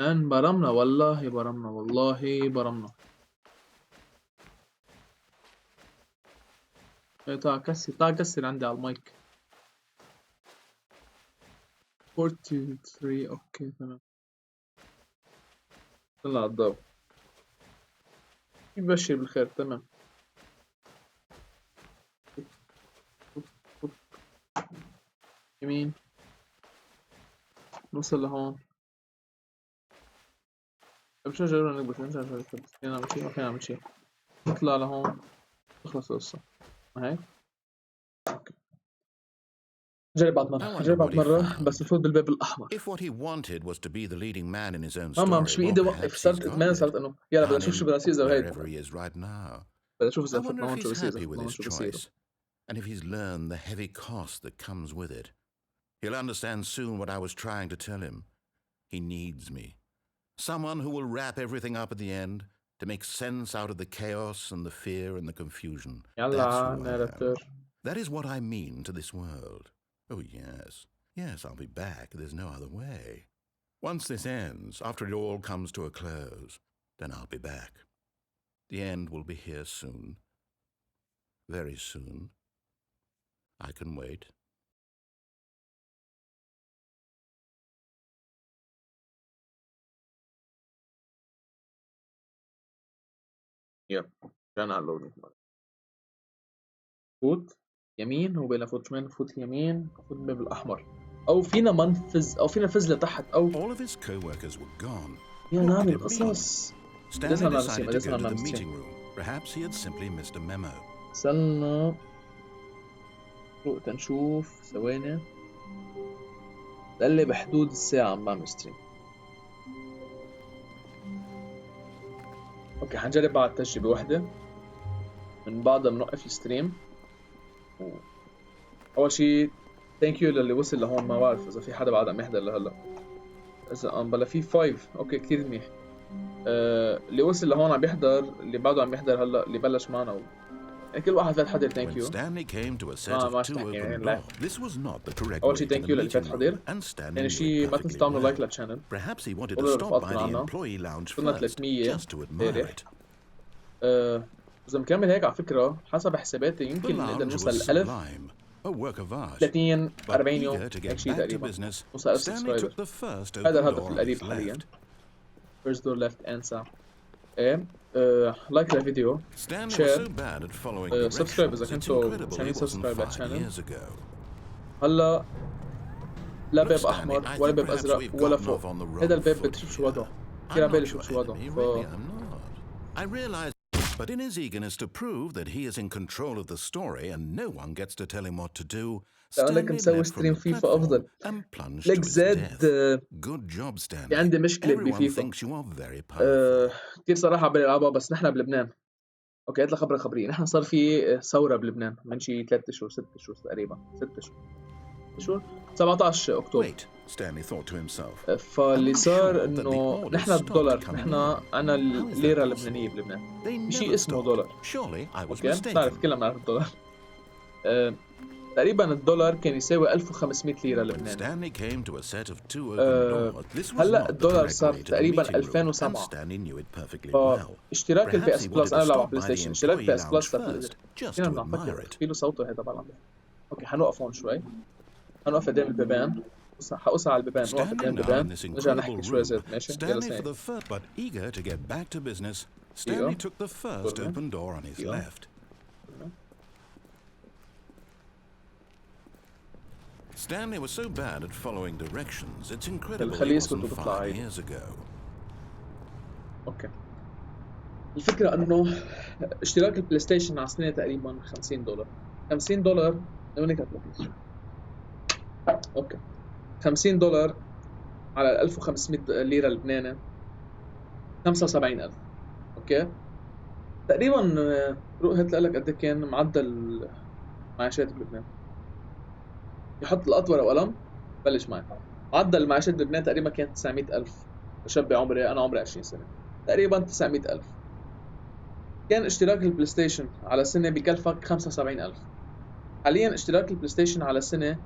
الآن برمنا والله برمنا. تعال كسر عندي على المايك. 43 اوكي تمام. طلع الضوء. يبشر بالخير تمام. يمين نوصل لهون. مش نجرب نقبل فينا نعمل شي ما فينا نعمل شي. نطلع لهون تخلص القصة هيك. جرب بعد مرة بس نفوت بالباب الأحمر. If what he wanted was to be the leading man in his own story, ماما مش بإيدي وقف صرت إدمان صارت إنه يلا بدي أشوف شو بدي يصير إذا هيك. بدي أشوف إذا فتنا هون شو بصير. And if he's learned the heavy cost that comes with it, he'll understand soon what I was trying to tell him. He needs me. Someone who will wrap everything up at the end to make sense out of the chaos and the fear and the confusion. That's who I am. That is what I mean to this world. Oh, yes. Yes, I'll be back. There's no other way. Once this ends, after it all comes to a close, then I'll be back. The end will be here soon. Very soon. I can wait. يب كان على اللودينج. فوت يمين، هو بين فوت شمال، فوت يمين، فوت الباب الأحمر، أو فينا منفذ، أو فينا نفذ لتحت، أو All of his co-workers were gone. يا نعمل قصص. Stanley decided to go to the meeting room. Perhaps he had simply missed a memo. استنى روق تنشوف ثواني. قال لي بحدود الساعة عم بعمل ستريم. اوكي حنجرب بعد تجربة واحدة، من بعدها بنوقف الستريم. أول شي ثانك يو للي وصل لهون، ما بعرف إذا في حدا بعد عم يحضر لهلا. إذا بلا في 5 اوكي كتير منيح. اللي وصل لهون عم يحضر، اللي بعده عم يحضر هلا، اللي بلش معنا كل واحد فات حضر ثانك يو. ما تحكي يعني اول شيء ثانك يو للي فات حضر. ثاني شيء ما تنسوا تعملوا لايك للشانل، قولوا رفقاتكم عنا. كنا 300 امبارح. اذا مكمل هيك على فكره حسب حساباتي يمكن نقدر نوصل 1000 30 40 يوم هيك شيء تقريبا، نوصل 1000 سبسكرايبر. هذا الهدف القريب حاليا. first door left answer. ايه لايك للفيديو، شير، سبسكرايب اذا كنتوا مشانين سبسكرايب للشانل. هلا لا باب احمر ولا باب ازرق ولا فوق، هذا الباب بتشوف شو وضعه. كثير عبالي شوف شو وضعه. But in his eagerness to prove that he is in control of the story and no one gets to tell him what to do, لك مسوي ستريم فيفا افضل. لك زاد Good job, Stanley. في عندي مشكله بفيفا. كثير صراحه بالالعاب، بس نحن بلبنان. اوكي هات لي خبريه. نحن صار في ثوره بلبنان من شي 3 شهور 6 شهور تقريبا، 6 شهور 17 اكتوبر. Stanley thought to himself. فاللي صار انه نحن الدولار، نحن عنا الليره اللبنانيه بلبنان، شيء اسمه دولار. اوكي بتعرف كلنا بنعرف الدولار. تقريبا الدولار كان يساوي 1500 ليره لبناني. هلا الدولار صار تقريبا 2007. اشتراك البي اس بلس، انا بلعب على بلاي ستيشن، اشتراك البي اس بلس فينا بنفكر في له صوته هذا طبعا. اوكي حنوقف هون شوي، حنوقف قدام البيبان، حقص على البيبان، نوقف قدام البيبان، نرجع نحكي شوي زيت. ماشي يلا سنة. Stanley took the first open door on his left. Stanley was so bad at following directions, it's incredible he wasn't 5 years ago. اوكي الفكرة انه اشتراك البلاي ستيشن على السنة تقريبا $50. $50 لو كانت اوكي $50 على 1500 ليرة لبناني 75,000. اوكي تقريبا روح هات لك قد كان معدل معاشات بلبنان. يحط القط ورقة وقلم بلش معي. معدل المعاشات بلبنان تقريبا كانت 900,000 شاب بعمري، انا عمري 20 سنة، تقريبا 900,000. كان اشتراك البلاي ستيشن على سنة بكلفك 75,000. حاليا اشتراك البلاي ستيشن على سنة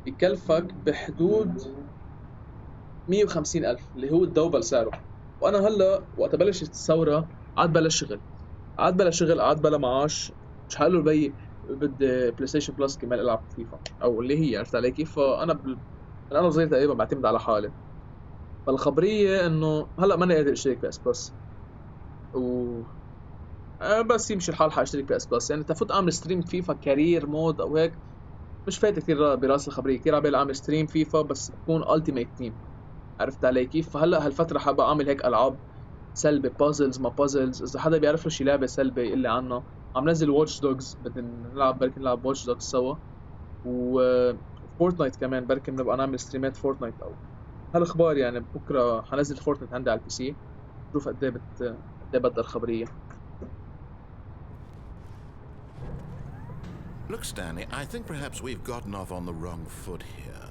بكلفك بحدود 150,000 اللي هو الدوبل سعره. وانا هلا وقت بلشت الثورة عاد بلا شغل، عاد بلا معاش، مش حقول له بي بدي بلاي ستيشن بلس كمان العب فيفا او اللي هي، عرفت علي كيف؟ فانا من انا صغير تقريبا بعتمد على حالي. فالخبريه انه هلا ماني قادر اشترك بي اس بلس، و بس يمشي الحال حاشترك بي اس بلس. يعني تفوت اعمل ستريم فيفا كارير مود او هيك مش فايت كثير براس الخبريه. كثير عبالي اعمل ستريم فيفا بس تكون التيميت تيم، عرفت علي كيف؟ فهلا هالفتره حابة اعمل هيك العاب سلبي، بازلز ما بازلز. اذا حدا بيعرف له شي لعبه سلبي يقول لي عنها. عم نزل واتش دوجز، بدنا نلعب بركي نلعب واتش دوجز سوا، وفورتنايت كمان بركي بنبقى نعمل ستريمات فورتنايت او هالاخبار. يعني بكره حنزل فورتنايت عندي على البي سي، شوف قد ايه بدها الخبريه. Look, Stanley, I think perhaps we've gotten off on the wrong foot here.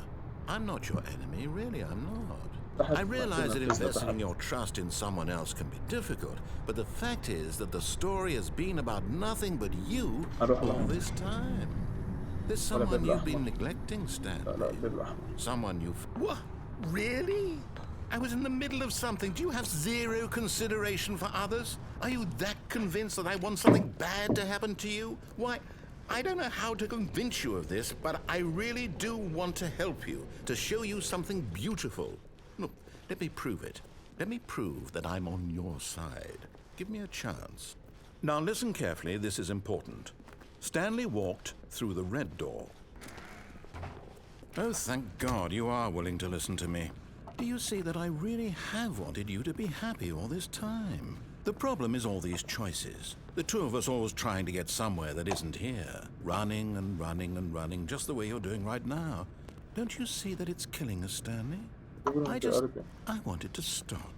I'm not your enemy, really, I'm not. I realize that investing in your trust in someone else can be difficult, but the fact is that the story has been about nothing but you all this time. There's someone you've been neglecting, Stanley. Someone you've... What? Really? I was in the middle of something. Do you have zero consideration for others? Are you that convinced that I want something bad to happen to you? Why, I don't know how to convince you of this, but I really do want to help you, to show you something beautiful. Look, let me prove it. Let me prove that I'm on your side. Give me a chance. Now listen carefully, this is important. Stanley walked through the red door. Oh, thank God you are willing to listen to me. Do you see that I really have wanted you to be happy all this time? The problem is all these choices. The two of us always trying to get somewhere that isn't here. Running and running and running, just the way you're doing right now. Don't you see that it's killing us, Stanley? I wanted to stop.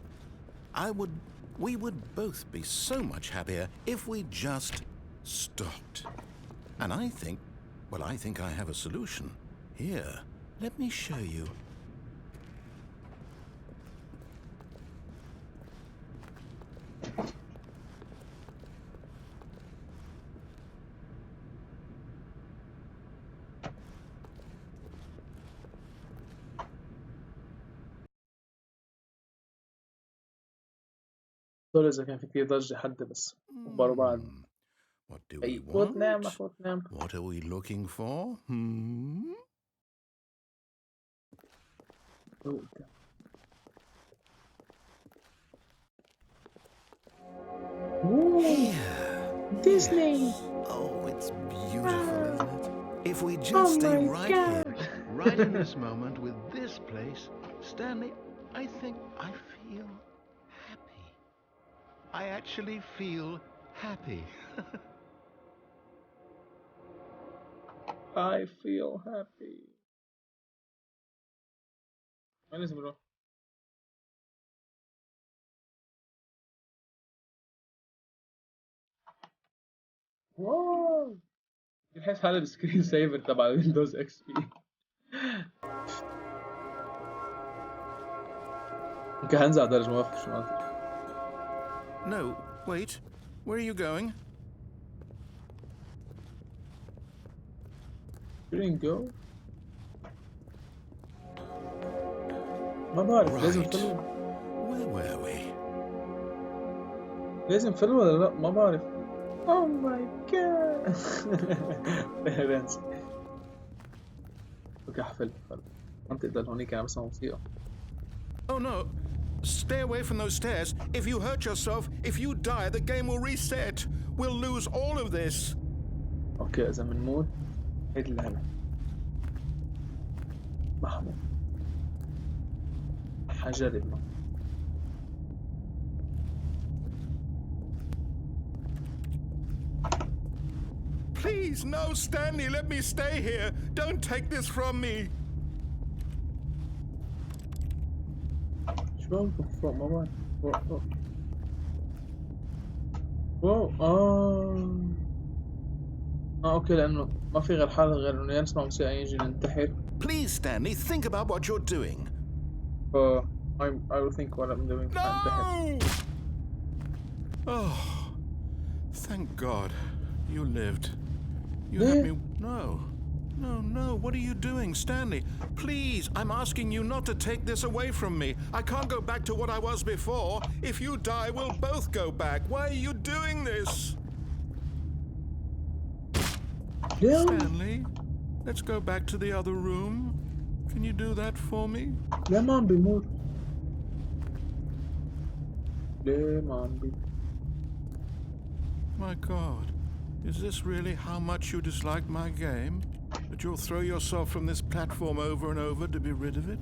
We would both be so much happier if we just stopped. And I think I have a solution. Here, let me show you. دول إذا كان في كتير ضجة حد بس كبروا بعض. What do we فوت نام want? فوت نام. What are we looking for? Disney. Oh, it's beautiful, isn't it? If we just stay right here, right in this moment with this place, Stanley, I think I feel happy. I actually feel happy. I feel happy. وين لازم نروح؟ واو بحس هذا السكرين سيفر تبع ويندوز اكس بي. يمكن هنزع درج ما بعرف شو ناطر. No, wait. Where are you going? Green go. ما بعرف لازم فيلم. Where were we? لازم فيلم ولا لا ما بعرف. Oh my god. ريفرنس. اوكي حفل ما تقدر هونيك انا بسمع موسيقى. Oh no. Stay away from those stairs. If you hurt yourself, if you die, the game will reset. We'll lose all of this. اوكي اذا بنموت هيدي اللي هلا محمود حجربنا. Please, no, Stanley, let me stay here. Don't take this from me. شو فوق ما بعرف فوق اوكي لانه ما في غير حالة غير انه نسمع موسيقى يجي ننتحر. Please, Stanley, think about what you're doing. I will think what I'm doing. No! Oh, thank God you lived. You had me. No, what are you doing, Stanley? Please, I'm asking you not to take this away from me. I can't go back to what I was before. If you die, we'll both go back. Why are you doing this? Stanley, let's go back to the other room. Can you do that for me? ليه ما عم بيموت؟ ليه ما عم بيموت؟ My God, is this really how much you dislike my game? That you'll throw yourself from this platform over and over to be rid of it?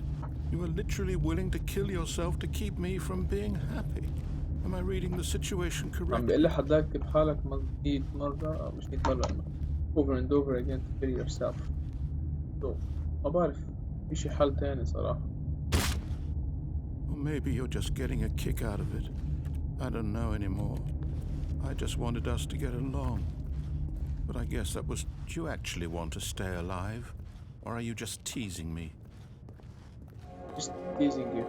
You are literally willing to kill yourself to keep me from being happy. Am I reading the situation correctly? عم بيقول لي حضرتك بحالك 100 مرة أو مش 100 مرة over and over again to kill yourself. So ما بعرف في شي حل تاني صراحة. Or maybe you're just getting a kick out of it. I don't know anymore. I just wanted us to get along. But I guess that was... Do you actually want to stay alive? Or are you just teasing me? Just teasing you.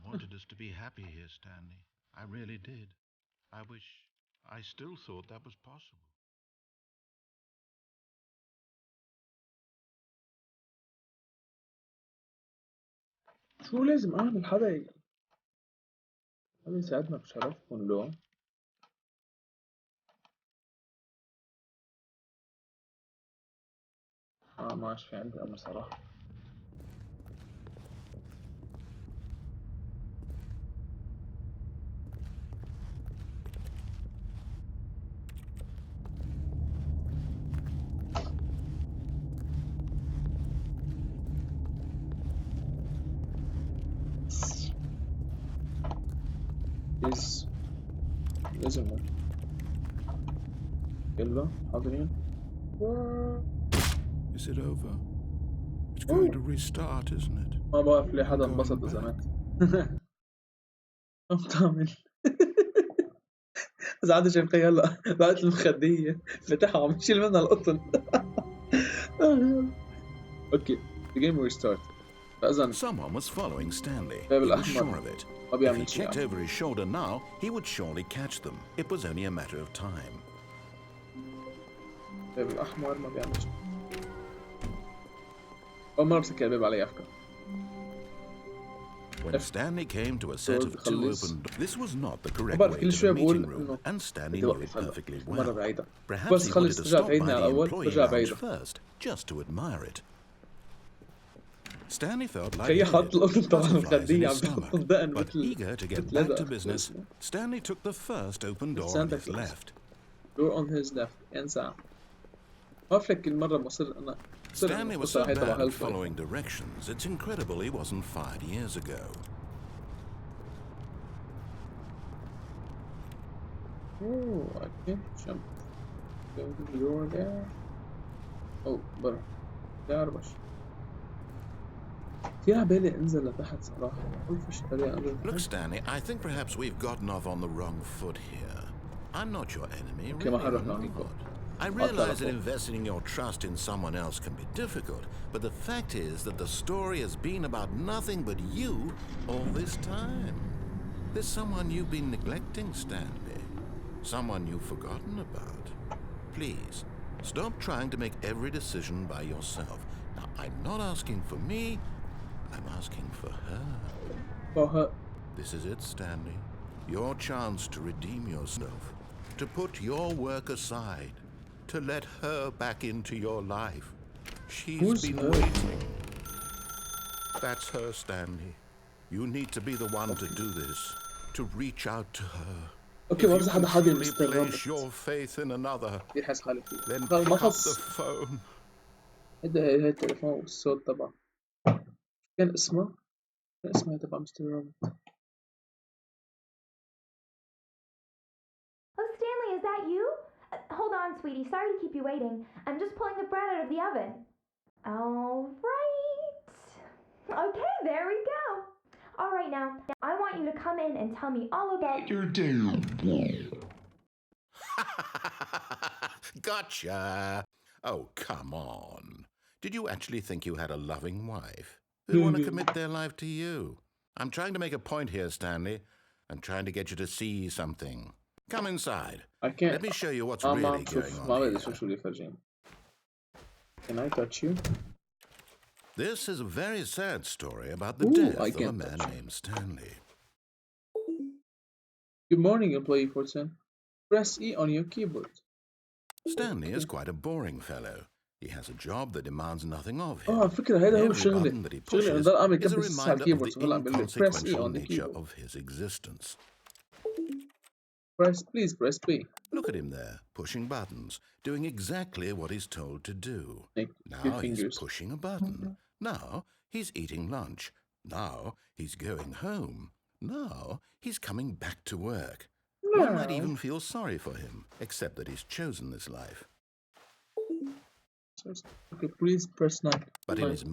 wanted us to be happy here, Stanley. I really did. I wish I still thought that was possible. شو لازم اعمل حدا يساعدنا بشرفكم له. ما عادش في عندي امر صراحة. لازم يلا حاضرين. Is it over? It's going to restart, isn't it? ما بعرف ليه حدا انبسط إذا مات. ما بتعمل. إذا عاد شايف هلا بعت المخدية فتحها عم يشيل منها القطن. Okay, the game will restart. Someone was following Stanley. He was sure of it. If he checked over his shoulder now, he would surely catch them. It was only a matter of time. الباب الأحمر ما بيعمل شيء. أول مرة بسكر الباب علي أفكار. When Stanley came to a set of two open doors, this was not the correct way to the meeting room, and Stanley knew it perfectly well. Perhaps he wanted to stop by the employee lounge first, just to admire it. Stanley felt like he had butterflies in his stomach, but eager to get back to business, Stanley took the first open door on his left. Door on his left, انسى. ما فلك المرة مصر أنا. Stanley was so bad at following directions, it's incredible he wasn't 5 years ago. Oh, I can't jump. Go to the door there. Oh, برا. يا ربش. في عبالي انزل لتحت صراحة. Look, Stanley, I think perhaps we've gotten off on the wrong foot here. I'm not your enemy, really, I'm not. I realize that investing in your trust in someone else can be difficult, but the fact is that the story has been about nothing but you all this time. There's someone you've been neglecting, Stanley. Someone you've forgotten about. Please, stop trying to make every decision by yourself. Now, I'm not asking for me, I'm asking for her. For her. This is it, Stanley. Your chance to redeem yourself, to put your work aside, to let her back into your life. She's been waiting. That's her, Stanley. You need to be the one to do this, to reach out to her. Okay, if you can truly place your faith in another, then pick up the phone. هي التليفون والصوت تبعه. كان اسمه تبع مستر روبرت. Oh, Stanley, is that you? Hold on, sweetie. Sorry to keep you waiting. I'm just pulling the bread out of the oven. All right. Okay, there we go. All right, now, I want you to come in and tell me all about your day. Gotcha. Oh, come on. Did you actually think you had a loving wife who'd want to commit their life to you? I'm trying to make a point here, Stanley. I'm trying to get you to see something. Come inside. I can't. Let me show you what's really going on here. Can I touch you? This is a very sad story about the death of a man named Stanley. Good morning, employee 14. Press E on your keyboard. Stanley is quite a boring fellow. He has a job that demands nothing of him. فكرة هذا هو Every button that he pushes is a reminder of the inconsequential nature of his existence. Please press B. Look at him there, pushing buttons, doing exactly what he's told to do. Now he's pushing a button. Now he's eating lunch. Now he's going home. Now he's coming back to work. One might even feel sorry for him, except that he's chosen this life. Okay, please press 9. But in his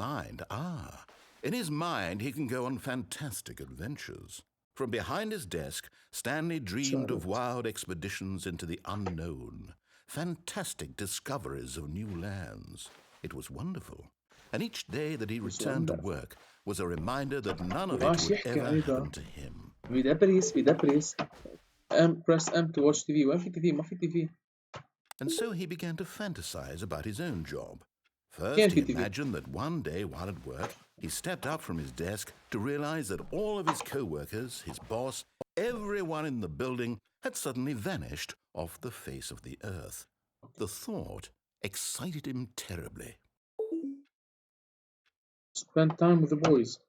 mind, he can go on fantastic adventures. From behind his desk, Stanley dreamed of wild expeditions into the unknown, fantastic discoveries of new lands. It was wonderful. And each day that he returned to work was a reminder that none of it مبغاش would يحكي ever هيدا. happen to him. بيدبريس press M to watch TV. وين في تي في؟ ما في تي في. And so he began to fantasize about his own job. كان First, في he تي في. imagined that one day while at work, he stepped up from his desk to realize that all of his co-workers, his boss, everyone in the building had suddenly vanished off the face of the earth. The thought excited him terribly. Spend time with the boys.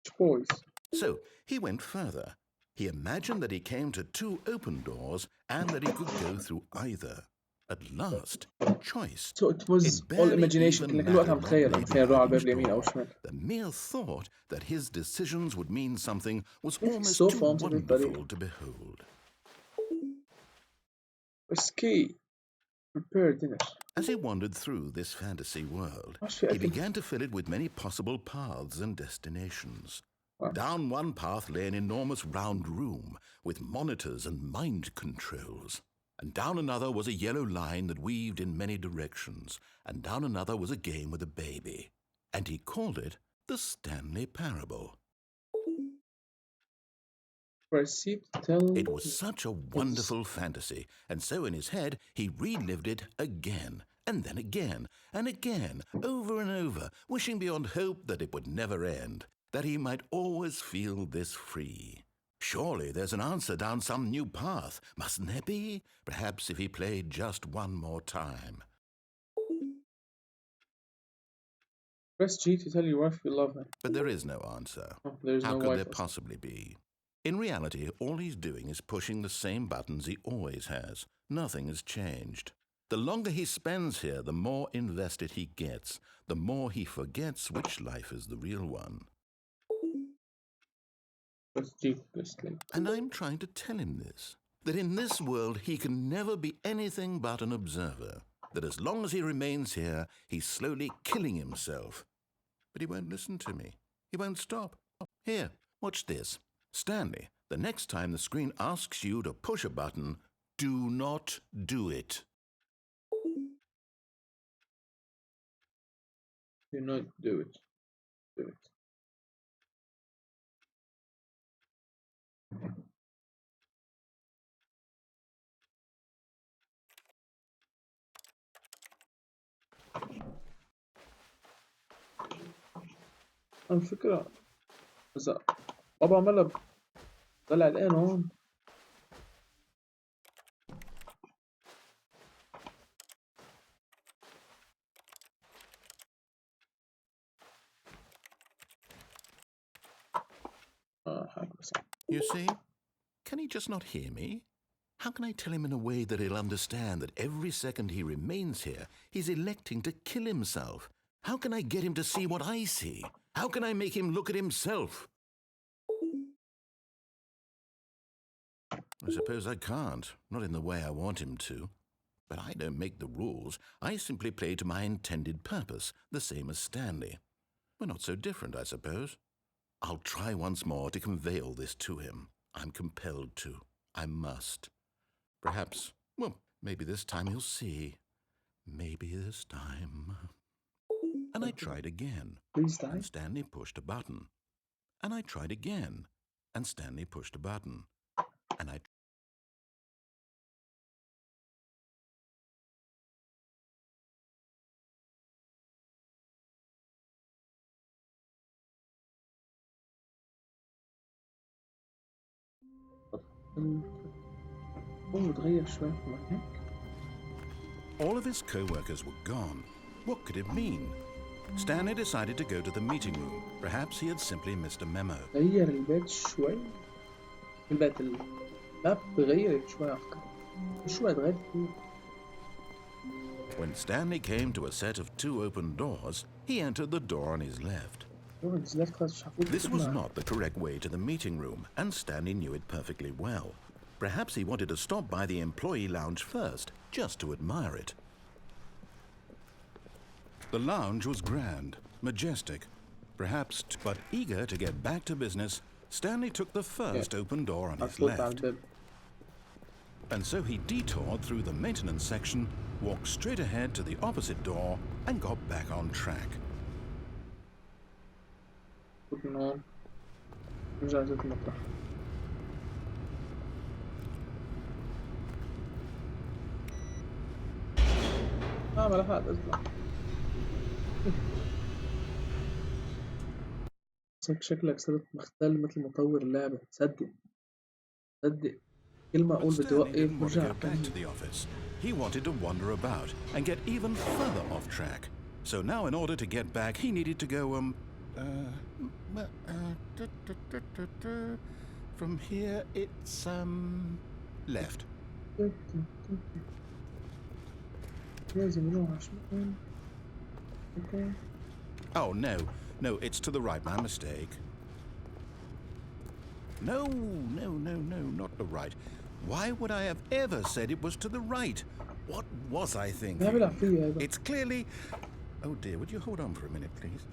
Which boys? So he went further. He imagined that he came to two open doors and that he could go through either. At last, choice. So it was It all barely imagination. even كنا كل وقت mattered عم what تخيل lay لما فيها روح على behind الباب each اليمين أو door. الشمال. The mere thought that his decisions would mean something was كيف almost الصوفة too عم تبني الطريق؟ wonderful to behold. Risky. Prepare dinner. As he wandered through this fantasy world, ماشي he أكل. began to fill it with many possible paths and destinations. Wow. Down one path lay an enormous round room with monitors and mind controls. And down another was a yellow line that weaved in many directions. And down another was a game with a baby. And he called it the Stanley Parable. Proceed to tell. It was such a wonderful fantasy, and so in his head he relived it again, and then again, and again, over and over, wishing beyond hope that it would never end, that he might always feel this free. Surely there's an answer down some new path, mustn't there be? Perhaps if he played just one more time. Press G to tell your wife you love her. But there is no answer. Oh, there's How no could wife. there possibly be? In reality, all he's doing is pushing the same buttons he always has. Nothing has changed. The longer he spends here, the more invested he gets, the more he forgets which life is the real one. Press G. Press sleep. And I'm trying to tell him this, that in this world he can never be anything but an observer, that as long as he remains here, he's slowly killing himself. But he won't listen to me. He won't stop. Here, watch this. Stanley, the next time the screen asks you to push a button, do not do it. Do not do it. Do it. الفكرة إذا بابا عملها طلع الآن هون. You see? Can he just not hear me? How can I tell him in a way that he'll understand that every second he remains here, he's electing to kill himself? How can I get him to see what I see? How can I make him look at himself? I suppose I can't, not in the way I want him to. But I don't make the rules. I simply play to my intended purpose, the same as Stanley. We're not so different, I suppose. I'll try once more to convey all this to him. I'm compelled to. I must. Perhaps, well, maybe this time he'll see. Maybe this time. And I tried again. Please die. And Stanley pushed a button. And I tried again. And Stanley pushed a button. And I... تغير شوي هيك. All of his co-workers were gone. What could it mean? Stanley decided to go to the meeting room. Perhaps he had simply missed a memo. غير البيت شوي. البيت الماب تغيرت شوي أفكار. شوي تغيرت فيه. When Stanley came to a set of two open doors, he entered the door on his left. This was not the correct way to the meeting room, and Stanley knew it perfectly well. Perhaps he wanted to stop by the employee lounge first, just to admire it. The lounge was grand, majestic, perhaps, but eager to get back to business, Stanley took the first open door on his left. And so he detoured through the maintenance section, walked straight ahead to the opposite door, and got back on track. فوت من هون نرجع نزلت المطرح. ما لحقت اطلع. شكلك صرت مختل مثل مطور اللعبة. صدق كل ما But اقول بدي Stanley اوقف didn't want to برجع go back to اكمل. the office. He wanted to wander about and get even further off track. So now in order to get back, he needed to go, from here it's, left. لازم نروح شمال. اوكي. Oh, no, it's to the right, my mistake. No, not the right. Why would I have ever said it was to the right? What was I thinking? بلعب فيه هذا. It's clearly... Oh dear, would you hold on for a minute, please?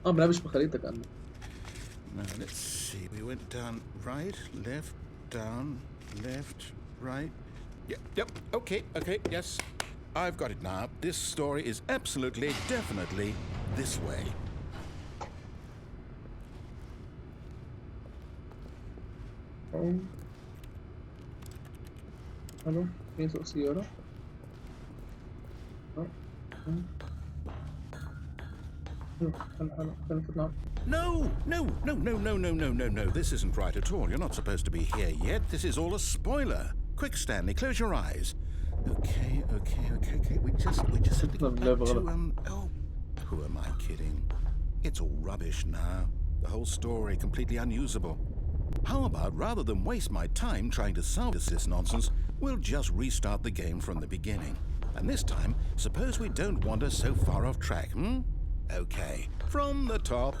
بلعبش بخريطتك انا. Now, let's see. We went down right, left, down, left, right. Yep, okay, yes. I've got it now. This story is absolutely, definitely this way. الو في سوق سيارة. No. This isn't right at all. You're not supposed to be here yet. This is all a spoiler. Quick, Stanley, close your eyes. Okay. We just have to get back to, oh, who am I kidding? It's all rubbish now. The whole story completely unusable. How about, rather than waste my time trying to salvage this nonsense, we'll just restart the game from the beginning. And this time, suppose we don't wander so far off track, Okay, from the top.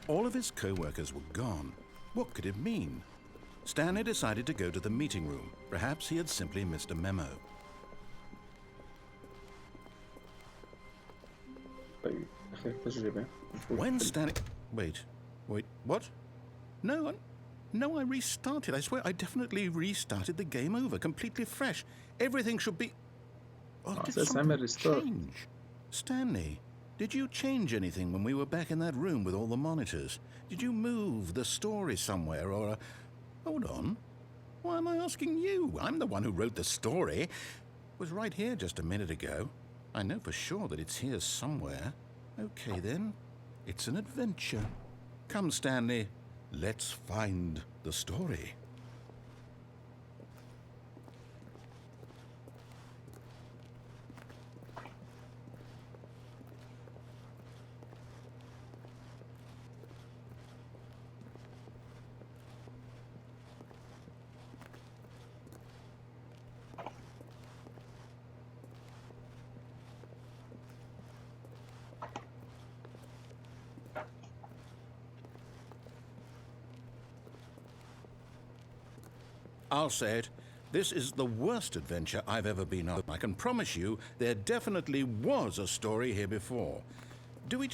All of his co-workers were gone. What could it mean? Stanley decided to go to the meeting room. Perhaps he had simply missed a memo. When Stanley... Wait, what? No, I restarted. I swear I definitely restarted the game over, completely fresh. Everything should be... Oh, did something change? Stanley, did you change anything when we were back in that room with all the monitors? Did you move the story somewhere or... Hold on. Why am I asking you? I'm the one who wrote the story. It was right here just a minute ago. I know for sure that it's here somewhere. Okay, then. It's an adventure. Come, Stanley. Let's find the story. I'll say it. This is the worst adventure I've ever been on. I can promise you there definitely was a story here before. Do we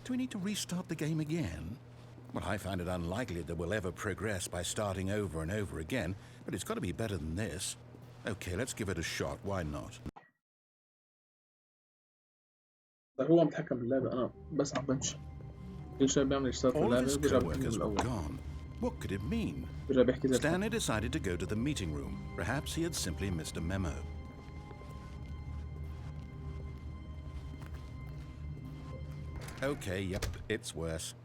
need to restart the game again? Well, I find it unlikely that we'll ever progress by starting over and over again, but it's got to be better than this. Okay, let's give it a shot. Why not? هو متحكم باللعبة أنا بس عم بمشي. كل شيء بيعمل يشتغل في اللعبة وبيرجع بيحكي من الأول. What could it mean? Stanley decided to go to the meeting room. Perhaps he had simply missed a memo. Okay, yep, it's worse.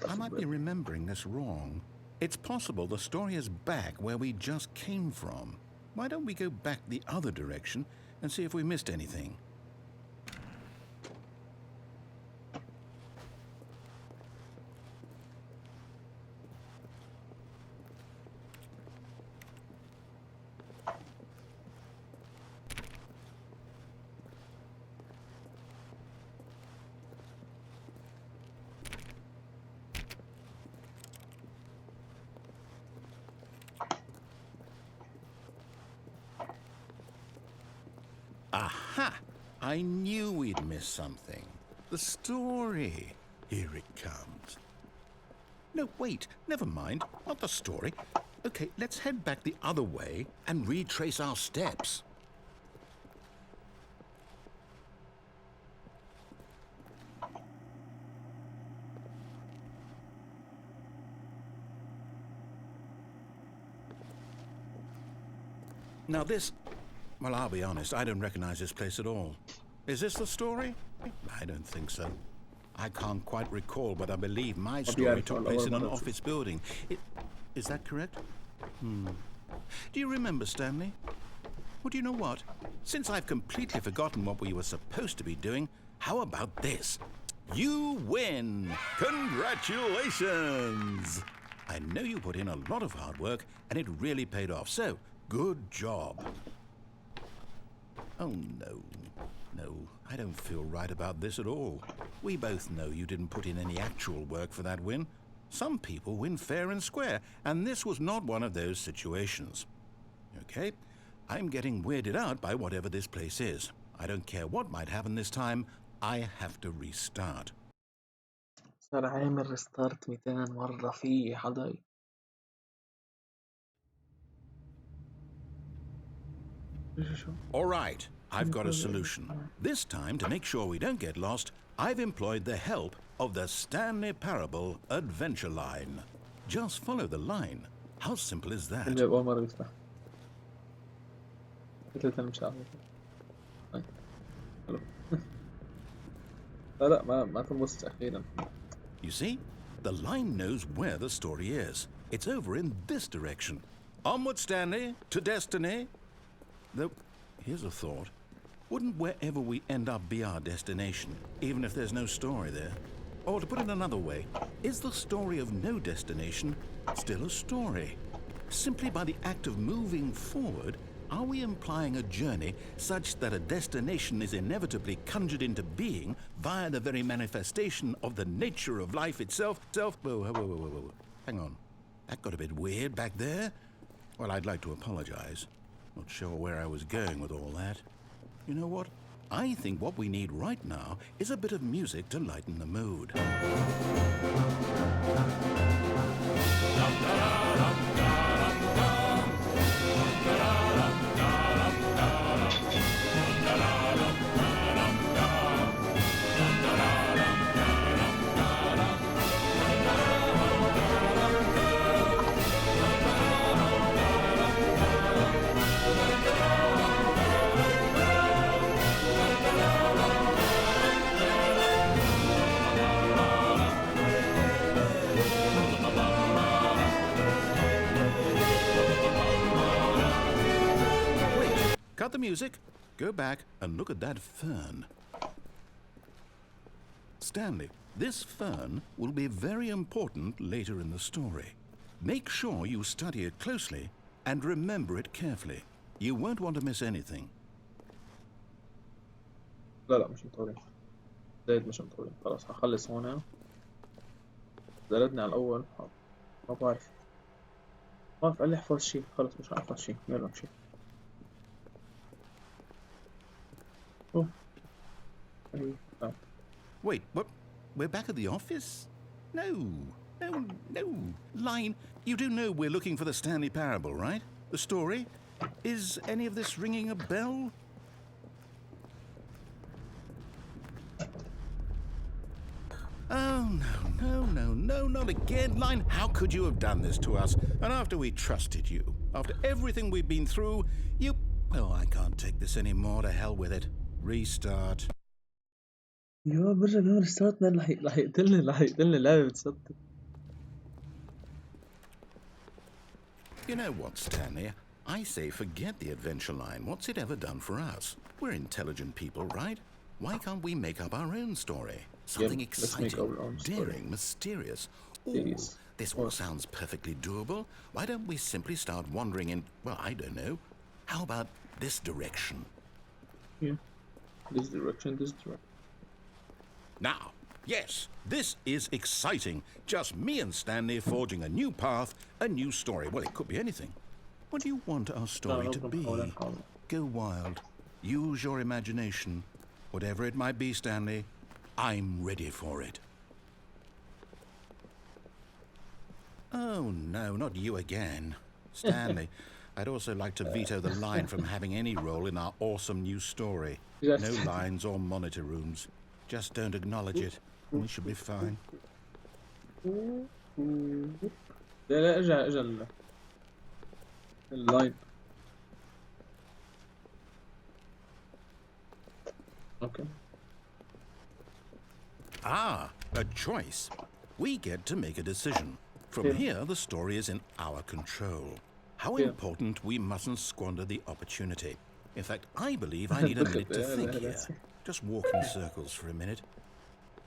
I might be remembering this wrong. It's possible the story is back where we just came from. Why don't we go back the other direction and see if we missed anything? Aha! I knew we'd missed something. The story. Here it comes. No, wait, never mind. Not the story. Okay, let's head back the other way and retrace our steps. Now this, well, I'll be honest, I don't recognize this place at all. Is this the story? I don't think so. I can't quite recall, but I believe my story took place in an office building. Is that correct? Do you remember, Stanley? Well, do you know what? Since I've completely forgotten what we were supposed to be doing, how about this? You win! Congratulations! I know you put in a lot of hard work, and it really paid off, so good job. Oh, no. No, I don't feel right about this at all. We both know you didn't put in any actual work for that win. Some people win fair and square, and this was not one of those situations. Okay, I'm getting weirded out by whatever this place is. I don't care what might happen this time, I have to restart. صار عامل ريستارت 200 مرة في حدا. All right, I've got a solution. This time, to make sure we don't get lost, I've employed the help of the Stanley Parable Adventure Line. Just follow the line. How simple is that? اللي أول مرة بيسمع. قلت أنا مش عارف. حلو. لا ما تنبسط أخيرا. You see, the line knows where the story is. It's over in this direction. Onward, Stanley, to destiny. Though, here's a thought. Wouldn't wherever we end up be our destination, even if there's no story there? Or to put it another way, is the story of no destination still a story? Simply by the act of moving forward, are we implying a journey such that a destination is inevitably conjured into being via the very manifestation of the nature of life itself? Whoa. Hang on. That got a bit weird back there. Well, I'd like to apologize. Not sure where I was going with all that. You know what? I think what we need right now is a bit of music to lighten the mood. Cut the music, go back and look at that fern. Stanley, this fern will be very important later in the story. Make sure you study it closely and remember it carefully. You won't want to miss anything. لا مش مطولين. زايد مش مطولين. خلاص هخلص هنا. زردني على الأول. ما بعرف. قال لي احفظ شيء. خلاص مش هحفظ شيء. يلا امشي. Wait, what? We're back at the office? No. Line, you do know we're looking for the Stanley Parable, right? The story? Is any of this ringing a bell? Oh, no, not again. Line, how could you have done this to us? And after we trusted you, after everything we've been through, you... Oh, I can't take this anymore. To hell with it. Restart. يا برجع من ريستارت مان رح يقتلني اللعبة بتصدق. You know what, Stanley? I say forget the adventure line. What's it ever done for us? We're intelligent people, right? Why can't we make up our own story? Something exciting, daring, mysterious. Ooh, this all sounds perfectly doable. Why don't we simply start wandering in, well, I don't know. How about this direction? Yeah, this direction. Now, yes, this is exciting. Just me and Stanley forging a new path, a new story. Well, it could be anything. What do you want our story to be? Go wild. Use your imagination. Whatever it might be, Stanley, I'm ready for it. Oh, no, not you again. Stanley, I'd also like to veto the line from having any role in our awesome new story. Yes. No lines or monitor rooms. Just don't acknowledge it. We should be fine. لا اجا اللاين. Okay. Ah, a choice. We get to make a decision. From Yeah. here, the story is in our control. How Yeah. important we mustn't squander the opportunity. In fact, I believe I need a minute to think here. Just walk in circles for a minute.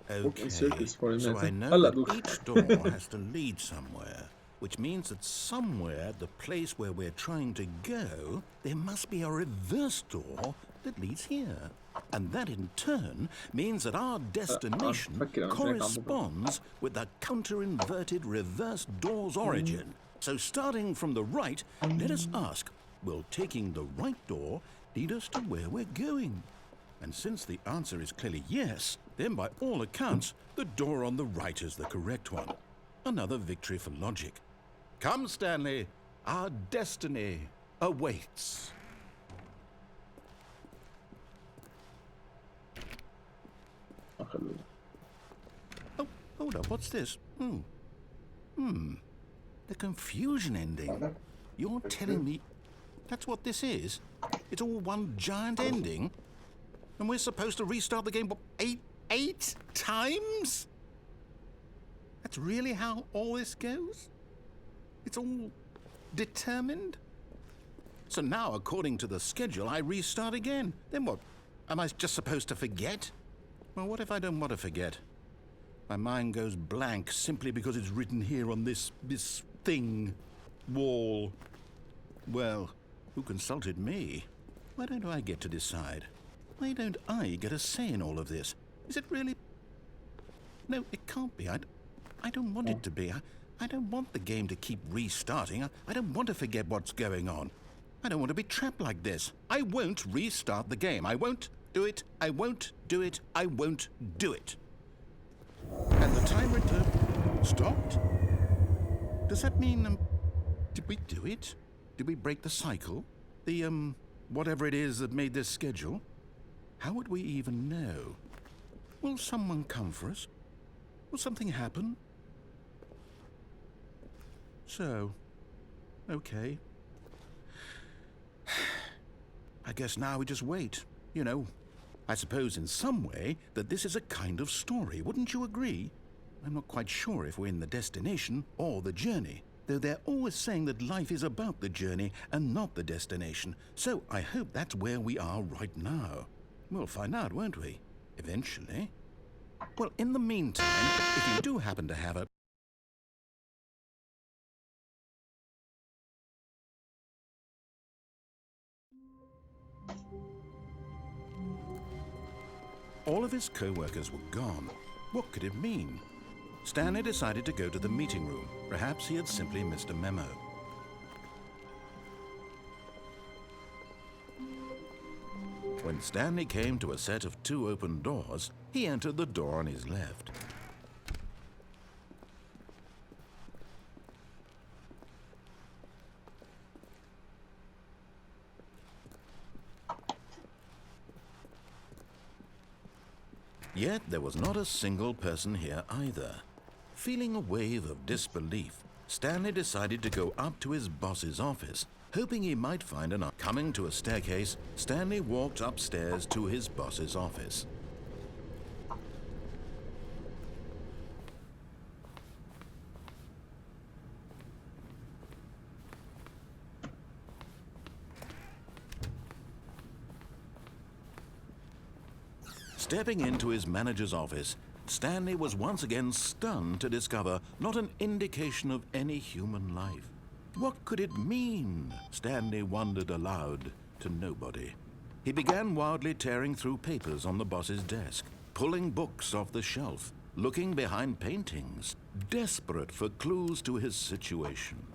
Okay, circles for a so minute. I know هلا that دوق. each door has to lead somewhere, which means that somewhere at the place where we're trying to go, there must be a reverse door that leads here. And that in turn means that our destination corresponds with the counter-inverted reverse door's origin. So starting from the right, let us ask, will taking the right door lead us to where we're going? And since the answer is clearly yes, then by all accounts, the door on the right is the correct one. Another victory for logic. Come, Stanley, our destiny awaits. Oh, hold up, what's this? The confusion ending. You're telling me that's what this is? It's all one giant ending? And we're supposed to restart the game, what, eight times? That's really how all this goes? It's all determined? So now, according to the schedule, I restart again. Then what? Am I just supposed to forget? Well, what if I don't want to forget? My mind goes blank simply because it's written here on this thing, wall. Well, who consulted me? Why don't I get to decide? Why don't I get a say in all of this? Is it really? No, it can't be. I don't want it to be. I don't want the game to keep restarting. I don't want to forget what's going on. I don't want to be trapped like this. I won't restart the game. I won't do it. I won't do it. I won't do it. And the timer stopped? Does that mean, did we do it? Did we break the cycle? The, whatever it is that made this schedule? How would we even know? Will someone come for us? Will something happen? So, okay. I guess now we just wait, you know. I suppose in some way that this is a kind of story, wouldn't you agree? I'm not quite sure if we're in the destination or the journey, though they're always saying that life is about the journey and not the destination, so I hope that's where we are right now. We'll find out, won't we? Eventually. Well, in the meantime, if you do happen to have a... All of his co-workers were gone. What could it mean? Stanley decided to go to the meeting room. Perhaps he had simply missed a memo. When Stanley came to a set of 2 open doors, he entered the door on his left. Yet there was not a single person here either. Feeling a wave of disbelief, Stanley decided to go up to his boss's office, hoping he might find an... Coming to a staircase, Stanley walked upstairs to his boss's office. Stepping into his manager's office, Stanley was once again stunned to discover not an indication of any human life. What could it mean? Stanley wondered aloud to nobody. He began wildly tearing through papers on the boss's desk, pulling books off the shelf, looking behind paintings, desperate for clues to his situation.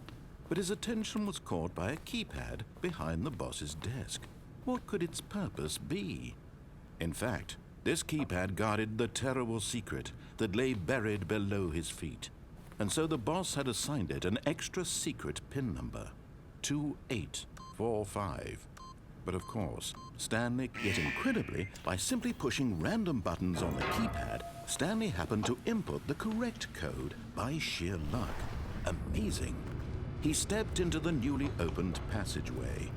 But his attention was caught by a keypad behind the boss's desk. What could its purpose be? In fact, this keypad guarded the terrible secret that lay buried below his feet. And so the boss had assigned it an extra secret PIN number. 2845. But of course, Stanley, yet incredibly, by simply pushing random buttons on the keypad, Stanley happened to input the correct code by sheer luck. Amazing. He stepped into the newly opened passageway.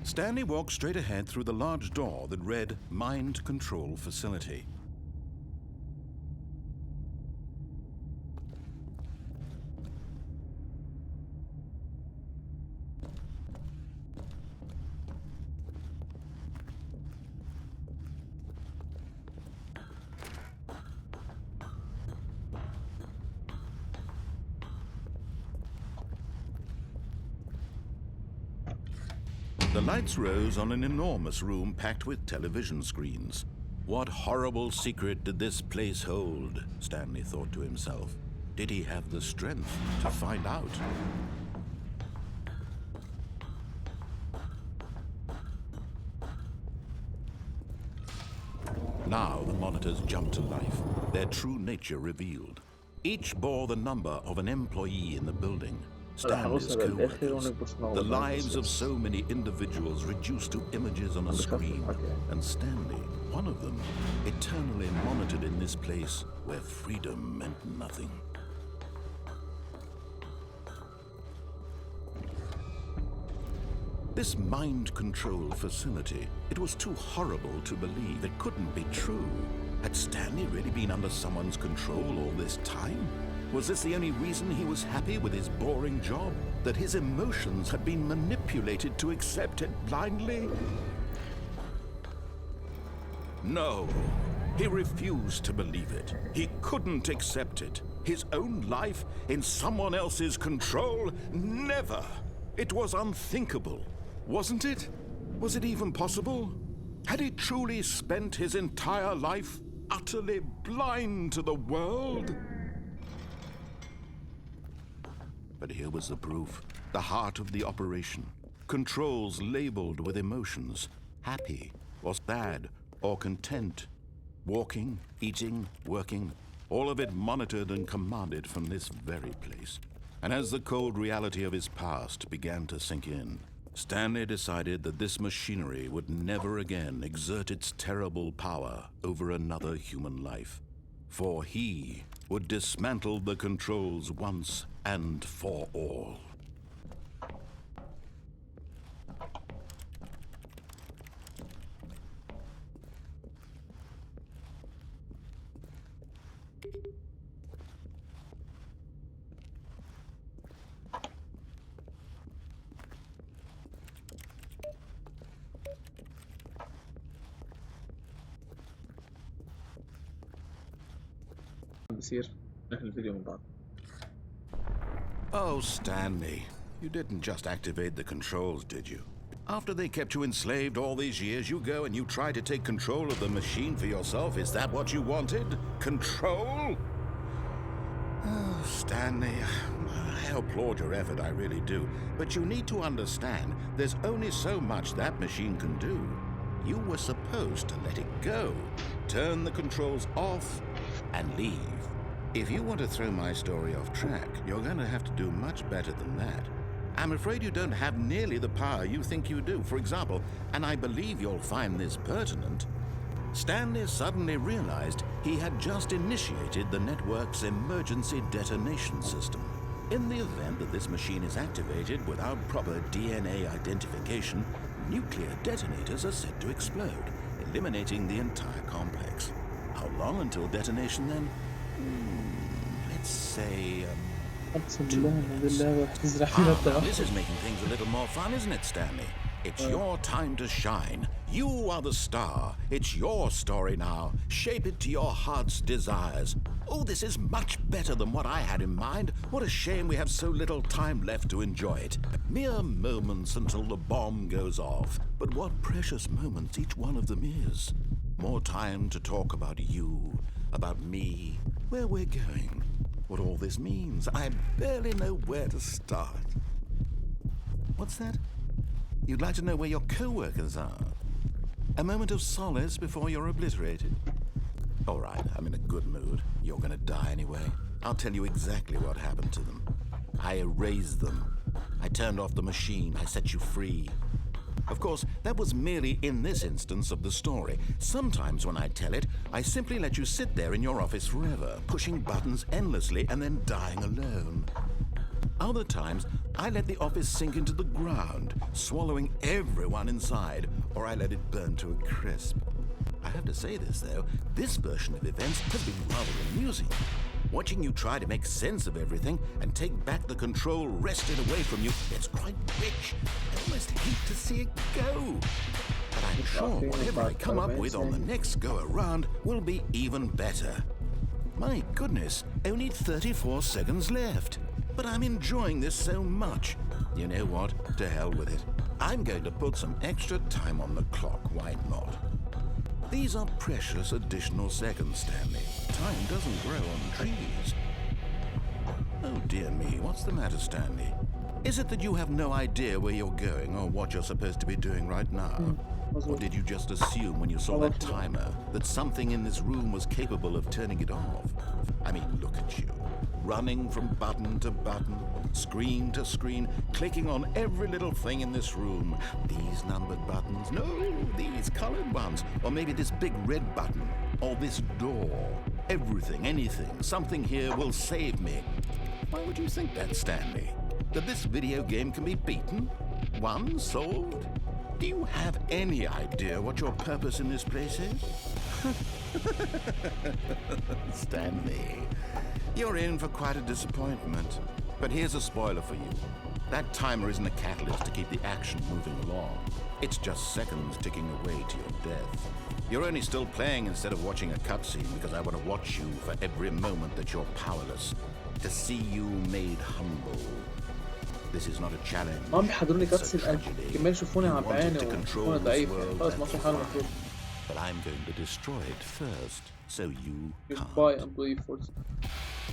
Stanley walked straight ahead through the large door that read Mind Control Facility. The lights rose on an enormous room packed with television screens. What horrible secret did this place hold? Stanley thought to himself. Did he have the strength to find out? Now the monitors jumped to life, their true nature revealed. Each bore the number of an employee in the building. Stanley's co-workers, the lives of so many individuals reduced to images on a screen, and Stanley, one of them, eternally monitored in this place where freedom meant nothing. This mind control facility, it was too horrible to believe. It couldn't be true. Had Stanley really been under someone's control all this time? Was this the only reason he was happy with his boring job? That his emotions had been manipulated to accept it blindly? No, he refused to believe it. He couldn't accept it. His own life in someone else's control? Never! It was unthinkable, wasn't it? Was it even possible? Had he truly spent his entire life utterly blind to the world? But here was the proof, the heart of the operation. Controls labeled with emotions, happy or sad or content. Walking, eating, working, all of it monitored and commanded from this very place. And as the cold reality of his past began to sink in, Stanley decided that this machinery would never again exert its terrible power over another human life. For he would dismantle the controls once and for all. بصير نحن الفيديو من بعض. Oh, Stanley, you didn't just activate the controls, did you? After they kept you enslaved all these years, you go and you try to take control of the machine for yourself. Is that what you wanted? Control? Oh, Stanley, I applaud your effort, I really do. But you need to understand, there's only so much that machine can do. You were supposed to let it go, turn the controls off, and leave. If you want to throw my story off track, you're going to have to do much better than that. I'm afraid you don't have nearly the power you think you do. For example, and I believe you'll find this pertinent, Stanley suddenly realized he had just initiated the network's emergency detonation system. In the event that this machine is activated without proper DNA identification, nuclear detonators are said to explode, eliminating the entire complex. How long until detonation then? Let's say, اقسم 2 بالله minutes. بالله راح تزرع فينا Now this التوحد. is making things a little more fun, isn't it, Stanley? It's your time to shine. You are the star. It's your story now. Shape it to your heart's desires. Oh, this is much better than what I had in mind. What a shame we have so little time left to enjoy it. Mere moments until the bomb goes off. But what precious moments each one of them is. More time to talk about you, about me, where we're going, what all this means. I barely know where to start. What's that? You'd like to know where your co-workers are? A moment of solace before you're obliterated? All right, I'm in a good mood. You're gonna die anyway. I'll tell you exactly what happened to them. I erased them. I turned off the machine. I set you free. Of course, that was merely in this instance of the story. Sometimes when I tell it, I simply let you sit there in your office forever, pushing buttons endlessly and then dying alone. Other times, I let the office sink into the ground, swallowing everyone inside, or I let it burn to a crisp. I have to say this, though, this version of events has been rather amusing. Watching you try to make sense of everything and take back the control wrested away from you, it's quite rich. I almost hate to see it go. But I'm sure whatever I come up with on the next go-around will be even better. My goodness, only 34 seconds left. But I'm enjoying this so much. You know what? To hell with it. I'm going to put some extra time on the clock, why not? These are precious additional seconds, Stanley. Time doesn't grow on trees. Oh dear me, what's the matter, Stanley? Is it that you have no idea where you're going or what you're supposed to be doing right now? Or did you just assume when you saw that timer that something in this room was capable of turning it off? I mean, look at you. Running from button to button, screen to screen, clicking on every little thing in this room. These numbered buttons, no, these colored ones. Or maybe this big red button, or this door. Everything, anything, something here will save me. Why would you think that, Stanley? That this video game can be beaten? Won? Solved? Do you have any idea what your purpose in this place is? Stanley, you're in for quite a disappointment. But here's a spoiler for you. That timer isn't a catalyst to keep the action moving along. It's just seconds ticking away to your death. You're only still playing instead of watching a cutscene because I want to watch you for every moment that you're powerless. To see you made humble. This is not a challenge. ما عم بيحضروني It's a كاتسين tragedy. كمان يشوفوني You عم wanted بعاني to control ويشوفوني this ضعيف world خلص ما as في a حالهم farm. مفروض. But I'm going to destroy it first, so you Goodbye, can't. employee force.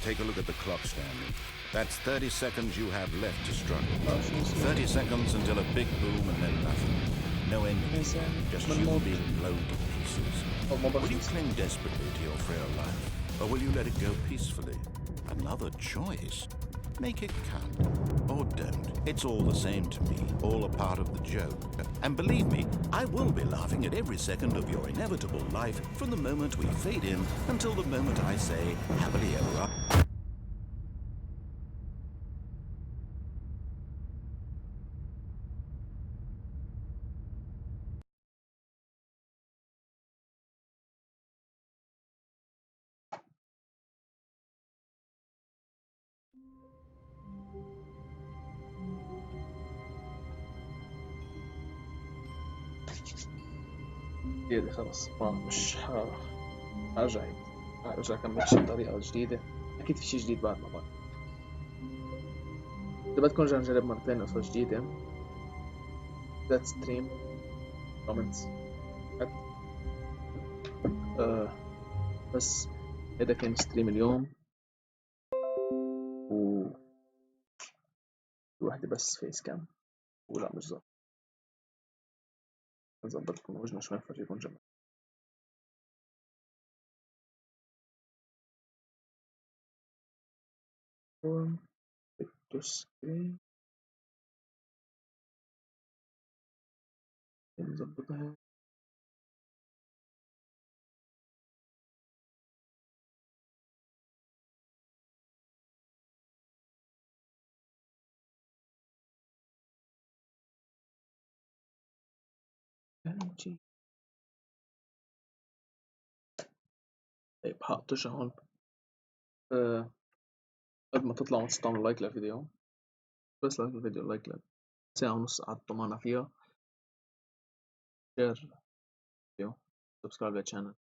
Take a look at the clock, Stanley. That's 30 seconds you have left to struggle. شو اسمه؟ 30 seconds until a big boom and then nothing. No ending. إنسان Just من you الموت being blown to pieces. أو ما Will you بخلص. cling desperately to your frail life? Or will you let it go peacefully? Another choice. Make it count. Or don't. It's all the same to me. All a part of the joke. And believe me, I will be laughing at every second of your inevitable life from the moment we fade in until the moment I say happily ever after. جديدة خلص ما مش هرجع عيد. هرجع أكمل شي بطريقة جديدة. أكيد في شي جديد بعد ما بعد. إذا بدكم نرجع نجرب مرتين قصة جديدة. ذات ستريم كومنتس. بس هذا كان ستريم اليوم. و واحدة بس فيس كام. ولا مش ظابط. نظبطكم وجهنا شوي نفرجيكم جمال. سكرين نظبطها طيب حاطش هون قبل ما تطلع وتستعمل لايك للفيديو، بس لايك الفيديو، لايك ساعة ونص قعدت معنا فيها، شير فيديو، سبسكرايب للشانل،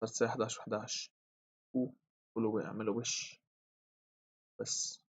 الساعة 11 و11 وقولوا اعملوا وش بس.